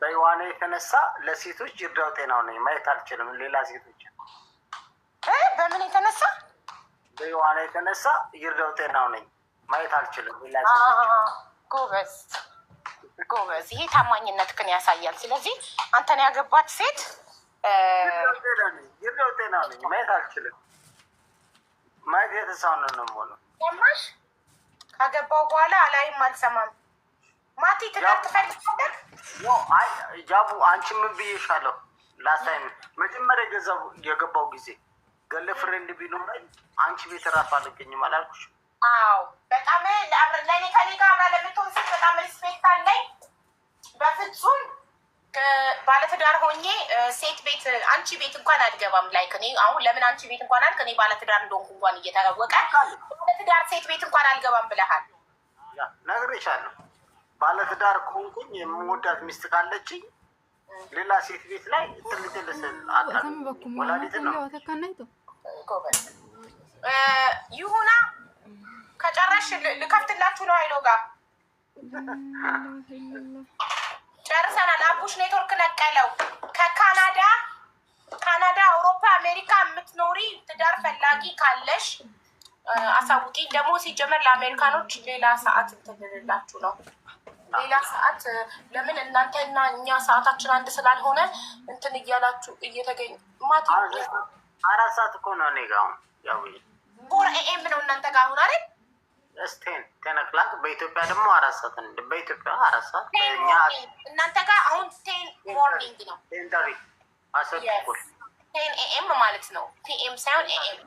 በይዋና የተነሳ ለሴቶች ይርዳው ጤናው ነኝ ማየት አልችልም። ሌላ ሴቶች
በምን የተነሳ
በይዋና የተነሳ ይርዳው ጤናው ነኝ ማየት አልችልም። ሌላ ሴቶች
ጎበዝ ጎበዝ፣ ይሄ ታማኝነትህን ያሳያል። ስለዚህ አንተን ያገባት ሴት
ይርዳው ጤናው ነኝ ማየት አልችልም። ማየት የተሳነ ነው ሆነ
ሰማሽ? ካገባው በኋላ አላይም አልሰማም። ማቲ ትዳር ትፈልጋለህ?
አይ ጃቡ አንቺ ምን ብዬሻለሁ? ላሳይም መጀመሪያ የገባው ጊዜ ገለ ፍሬንድ ቢኖረኝ አንቺ ቤት እራሱ አልገኝም አላልኩሽ?
አዎ በጣም ለእኔ ከኔ ጋር አብራ ለምትሆን ሴት በጣም ሪስፔክት አለኝ። በፍጹም ባለትዳር ሆኜ ሴት ቤት አንቺ ቤት እንኳን አልገባም። ላይክ እኔ አሁን ለምን አንቺ ቤት እንኳን አልክ? እኔ ባለትዳር እንደሆንኩ እንኳን እየታወቀ ባለትዳር ሴት ቤት እንኳን አልገባም ብለሃል።
ነግሬሻለሁ። ባለትዳር ከሆንኩኝ የምወዳት ሚስት ካለችኝ ሌላ ሴት ቤት ላይ ትልትልስ ወላዲት ነው።
ይሁና ከጨረሽ ልከፍትላችሁ ነው። አይሎ ጋር ጨርሰናል። አቡሽ ኔትወርክ ነቀለው። ከካናዳ አውሮፓ፣ አሜሪካ የምትኖሪ ትዳር ፈላጊ ካለሽ አሳውቂ። ደግሞ ሲጀመር ለአሜሪካኖች ሌላ ሰዓት እንትንላችሁ ነው። ሌላ ሰዓት ለምን እናንተና እኛ ሰዓታችን አንድ ስላልሆነ እንትን እያላችሁ እየተገኝ ማቲ
4 ሰዓት እኮ ነው እኔ ጋ አሁን። ያው
4 AM ነው እናንተ ጋር አሁን አይደል?
ቴን ኦክላክ በኢትዮጵያ ደግሞ 4 ሰዓት ነው። በኢትዮጵያ 4 ሰዓት እኛ
እናንተ ጋር አሁን 10 ሞርኒንግ ነው። 10 AM ማለት ነው። PM ሳይሆን AM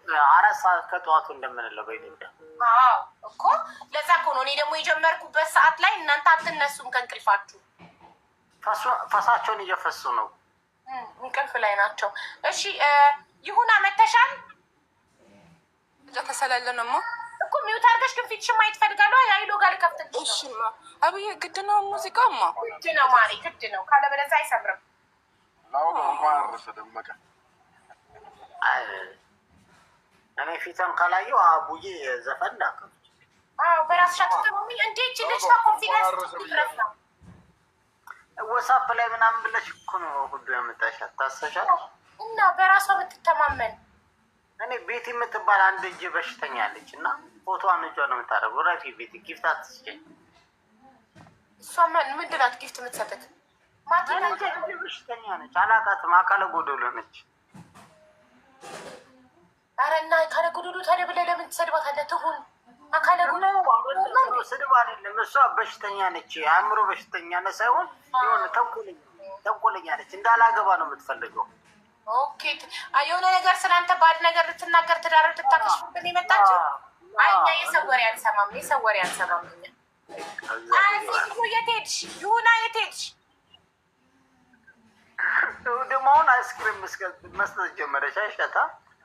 4 ሰዓት ከጠዋቱ እንደምንለው በኢትዮጵያ።
አዎ እኮ ለዛ እኮ ነው እኔ ደግሞ የጀመርኩበት ሰዓት ላይ እናንተ አትነሱም ከእንቅልፋችሁ።
ፈሳቸውን እየፈሱ ነው፣
እንቅልፍ ላይ ናቸው። እሺ ይሁን አመተሻል
ተሰላለንማ
እኮ ሚውት አድርገሽ ግን ፊትሽን ማየት ፈልጋለሁ። አይሎ ጋር ልከፍትልሽ ነው።
አብዬ ግድ ነው ሙዚቃማ
ግድ ነው ማሪ ግድ ነው፣ ካለበለዚያ አይሰምርም።
እኔ ፊቷን ካላየው አቡዬ ዘፈን ላከች።
አዎ በራስሽ አትተማመኝ እንዴ? እቺ ልጅ ኮንፊደንስ ድረስ ነው።
ወሳፕ ላይ ምናምን ብለሽ እኮ ነው ሁሉ ያመጣሻት ታሰሻል።
እና በራሷ ብትተማመን
እኔ ቤት የምትባል አንድ እጅ በሽተኛ አለች እና ፎቶዋን እጇ ነው የምታደርገው። ራፊ ቤት ጊፍት አትስጭኝ።
እሷ ምንድን ናት ጊፍት የምትሰጥክ? ማቲ
በሽተኛ ነች፣ አላውቃትም። አካለ ጎደሎ ነች።
ኧረ እና አካለ ጎደሎ ታዲያ ብለህ ለምን ትሰድባታለህ? ትሁን አካለ ጎደሎ
ስድብ አይደለም። እሷ በሽተኛ ነች፣ አእምሮ በሽተኛ ነ ሳይሆን የሆነ ተንኮለኛ ነች። እንዳላገባ ነው የምትፈልገው።
ኦኬ የሆነ ነገር ስለአንተ ባድ ነገር ልትናገር ትዳር ልታከሽፍብን የመጣችው። አይ እኛ የሰው ወሬ አንሰማም፣ የሰው ወሬ አንሰማም። የት ሄድሽ ይሁና? የት ሄድሽ?
ደግሞ አሁን አይስክሪም መስጠት ጀመረች። አይሸታ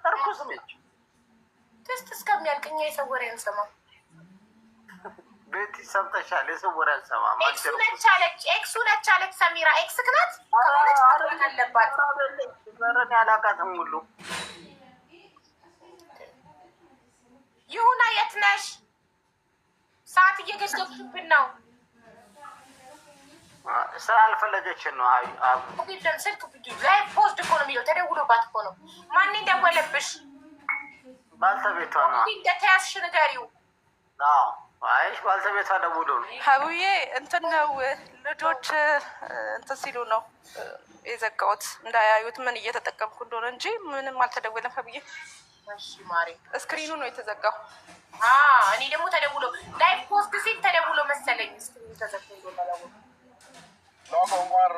እርኩስ ነች።
ትስት እስከሚያልቅ እኛ የሰው ወሬ አንሰማም።
ቤቲ ሰምተሻል? የሰው ወሬ አንሰማም።
ኤክሱ ነች አለች ሰሚራ። ኤክስ ክናት ከሆነች ማድረግ አለባት።
በረን ያላቃትም ሁሉ
ይሁና። የት ነሽ? ሰዓት እየገደብሽብን ነው።
ስላልፈለገችን ነው።
ስልክ ላይ ፖስት እኮ ነው የሚለው። ተደውሎባት እኮ ነው። ማን ደወለብሽ?
ባልተቤቷ ነው።
እንደተያዝሽ ንገሪው።
አይሽ ባልተቤቷ ደውሎ ነው።
ሀቡዬ እንትን ነው ልጆች እንትን ሲሉ ነው የዘጋሁት እንዳያዩት ምን እየተጠቀምኩ እንደሆነ እንጂ ምንም አልተደወለም። ሀቡዬ
እሺ ማሪ፣
እስክሪኑ ነው የተዘጋው።
እኔ ደግሞ ተደውሎ ላይቭ ፖስት ሲል ተደውሎ መሰለኝ እስክሪኑ ተዘግቶ እንደሆነ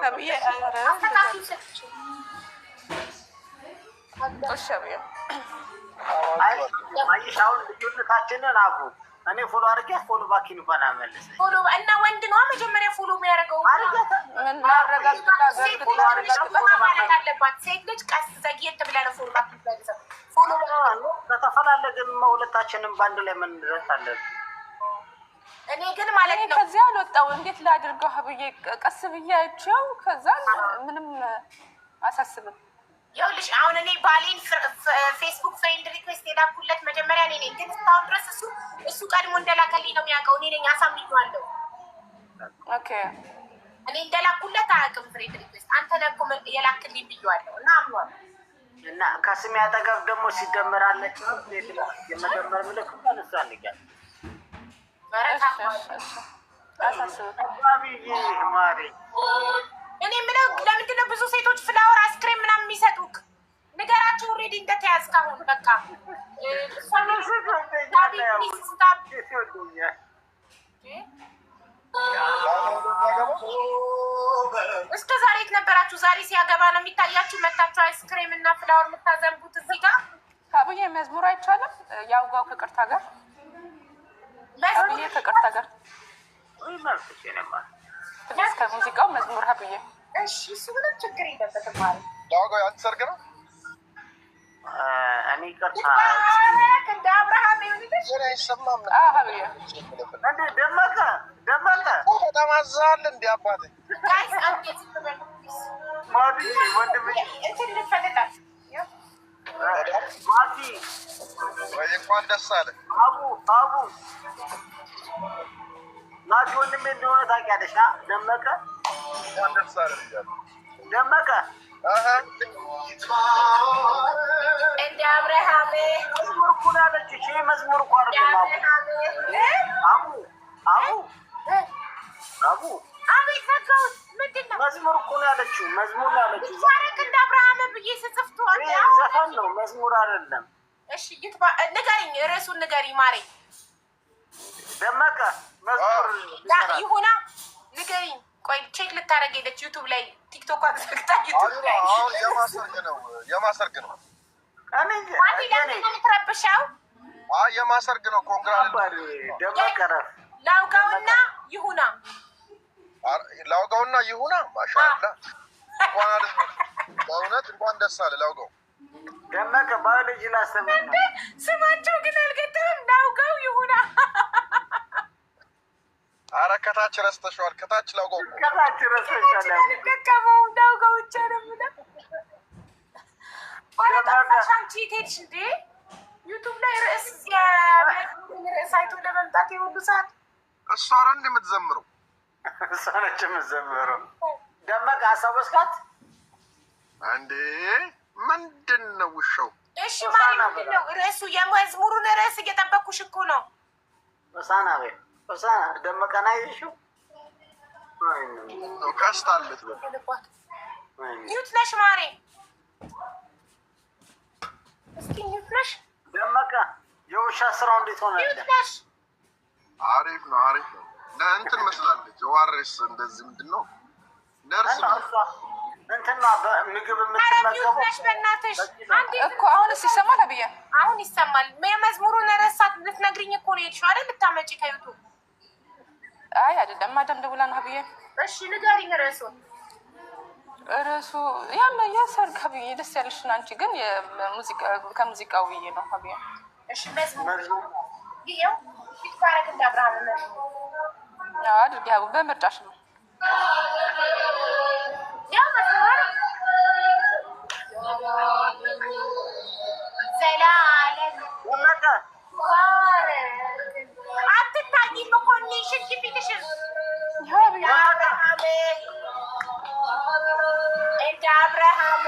ሀቡዬ
እሺ አብዬ
አይሽ አሁን ልዩነታችንን አቡ እኔ ፎሎ አድርጌ ፎሎ ባኪን እንኳን አመለሰ
ፎሎ እና ወንድ ነው መጀመሪያ ፎሎ የሚያደርገው
ምን ማረጋግጣ
አለባት ሴት ልጅ ቀስ ዘግየት ብላ ነው ፎሎ ባኪን ያደርገው ፎሎ
ከተፈላለግን ሁለታችንም ባንድ ላይ ምን እንረሳለን
እኔ ግን ማለት ነው
ከዚህ አልወጣው እንዴት ላድርገው ሀብዬ ቀስ ብያቸው ከዛ ምንም አሳስብም
ይኸውልሽ አሁን እኔ ባሌን ፌስቡክ ፍሬንድ ሪኩዌስት የላኩለት መጀመሪያ እኔ ነኝ ግን እስካሁን ድረስ እሱ ቀድሞ እንደላከልኝ ነው የሚያውቀው እኔ ነኝ አሳምኜዋለሁ
ኦኬ
እኔ እንደላኩለት አያውቅም ፍሬንድ ሪኩዌስት አንተ ነህ እኮ የላክልኝ ብዬዋለሁ እና አምኗል
እና ከስሜ አጠገብ ደግሞ ሲደመራለች የመደመር ምልክት አንሳልኛል
እኔ የምለው ለምንድን ነው ብዙ ሴቶች ፍላወር አይስክሬም ምናምን የሚሰጡክ? ንገራቸው ኦልሬዲ እንደተያዝክ አሁን በቃ እስከ ዛሬ የት ነበራችሁ? ዛሬ ሲያገባ ነው የሚታያችሁ መታችሁ አይስክሬም እና ፍላወር የምታዘንቡት እዚህ ጋር።
አብዬ መዝሙር አይቻልም ያውጋው ከቅርታ ጋር አብዬ ከቅርታ ጋር እስከ ሙዚቃው መዝሙር ሀብዬ
እሺ እሱ ምንም ችግር የለበትም ማለት
ያውጋው ያንተ ሰርግ ነው
እኔ ቅርታ
እንደ አብርሃም ይሁንልሽ
አይሰማም
ሀብዬ
እንዴ ደመቀ
በጣም አዛል እንደ አባቴ
ጋይስ አንዴት ትበሉስ
ማዲ ወንድም
እንትን ልፈልጋት
ማዲ
ወይ እንኳን ደስ አለ
አቡ ማዲ ወንድም እንደሆነ ታውቂያለሽ ደመቀ
እንኳን ደስ አለ
ደመቀ
እንደ አብርሃም
መዝሙር እኮ ነው ያለችሽ መዝሙር እኮ አይደለም አቡ
አቤት ዘጋሁት ምንድን ነው
መዝሙር እኮ ነው ያለችው መዝሙር ነው ያለችው
ታሪክ እንደ አብርሃም ብዬ ስጽፍ
ዘፈን ነው መዝሙር አይደለም
እሺ ንገሪኝ ርዕሱን ንገሪኝ ማሬ
ደመቀ መዝሙር
ይሁና ንገሪኝ ቆይ ቼክ ልታደርግ ሄደች ዩቱብ ላይ ቲክቶክ አዘግታ ዩቱብ ላይ
አሁን የማሰርግ ነው
የምትረብሸው
የማሰርግ ነው ኮንግራል
ደመቀ ረፍ
ላውጋውና ይሁና
ላውጋውና ይሁና ማሻአላ እንኳን በእውነት እንኳን ደስ አለ ላውጋው
ደመቀ ባዮሎጂ ላስተምር
ስማቸው ግን አልገጠምም ላውጋው ይሁና
ኧረ ከታች ረስተሽዋል ከታች ላውጋው
ከታች ረስተሻል
ደቀመው ላውጋው ብቻ ነው የምለው ባለጠፋሻንቺ ሄድሽ እንዴ ዩቱብ ላይ ርዕስ አይቶ ለመምጣት የሁሉ ሰዓት
እሷ ኧረ እንደምትዘምረው
እሷ ነች የምትዘምረው ደመቀ አሳበስካት
እንዴ ምንድን ነው ውሻው
እሺ ማሪ ምንድን ነው ርዕሱ የመዝሙሩን ርዕስ እየጠበኩሽ እኮ ነው
ሆሳና ደመቀን አይሽው
ከስታለት
ኒውት ነሽ ማሪ እስኪ ኒውት ነሽ
ደመቀ የውሻ ስራው እንዴት ሆነ
ኒውት ነሽ
አሪፍ ነው ለእንትን መስላለች ዋሬስ እንደዚህ ምንድን ነው ነርስ
እንትና በምግብ የምትመገበው
ነሽ በእናትሽ
እኮ አሁንስ ይሰማል አብዬ
አሁን ይሰማል የመዝሙሩን ረሳት ልትነግሪኝ እኮ ነው የሄድሽው አይደል ልታመጪ ከዩቱብ
አይ አይደለም ማዳም ደውላ ነው አብዬ
እሺ ንገሪኝ
ርዕሱ ያለ የሰርግ አብዬ ደስ ያለሽን አንቺ ግን ከሙዚቃው ብዬ ነው አብዬ
እሺ መዝሙር ይኸው ይትባረክ እንደ አብርሃም ነው
አድርጊ ያው በምርጫሽ ነው
ያው መዝሙር ዘላለም
ደመቀ
አትታይም እኮ ሽን ፊትሽን እንደ አብርሃም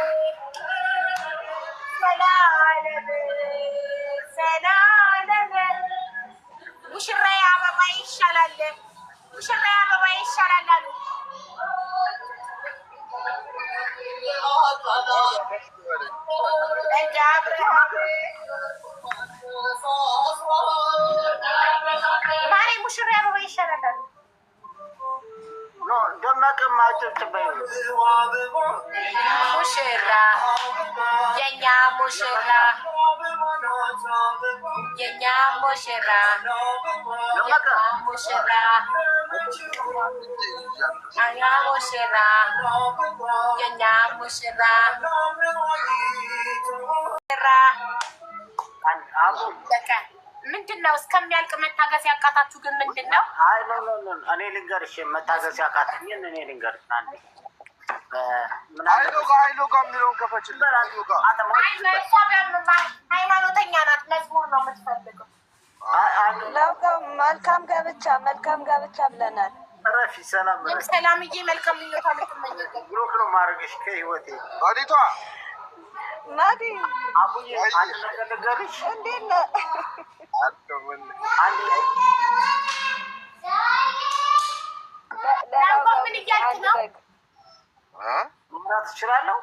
ዘላለም ሙሽራዬ አበባ ይሻላል አሉ እንደ አብርሃም ማሪ ሙሽራዬ አበባ ይሻላል አሉ
ደመቀ ማጨብጨበ
ሙሽራ የኛ ሙሽራ የኛ ሙሽራ የኛ ሙሽራ የኛ ሙሽራ የኛ ሙሽራ በቃ ምንድን ነው እስከሚያልቅ መታገስ ያቃታችሁ? ግን ምንድን ነው?
አይ ኖ እኔ ልንገርሽ፣ መታገስ ያቃተኝን እኔ ልንገርሽ።
ሀይሎ ጋ የሚለውን ከፈችል።
ሃይማኖተኛ ናት፣ መዝሙር ነው የምትፈልገው።
መልካም ጋብቻ ብለናል።
ረፊ ሰላም
ሰላምዬ፣ መልካም ምኞታ ልትመኝ
ብሎክ ነው ማድረግሽ ከህይወቴ
አዲቷ
ናዲ
አቡዬ አንድ ነገር ልንገርሽ።
እንዴት ነህ?
ምን እያልክ ነው?
መምራት እችላለሁ።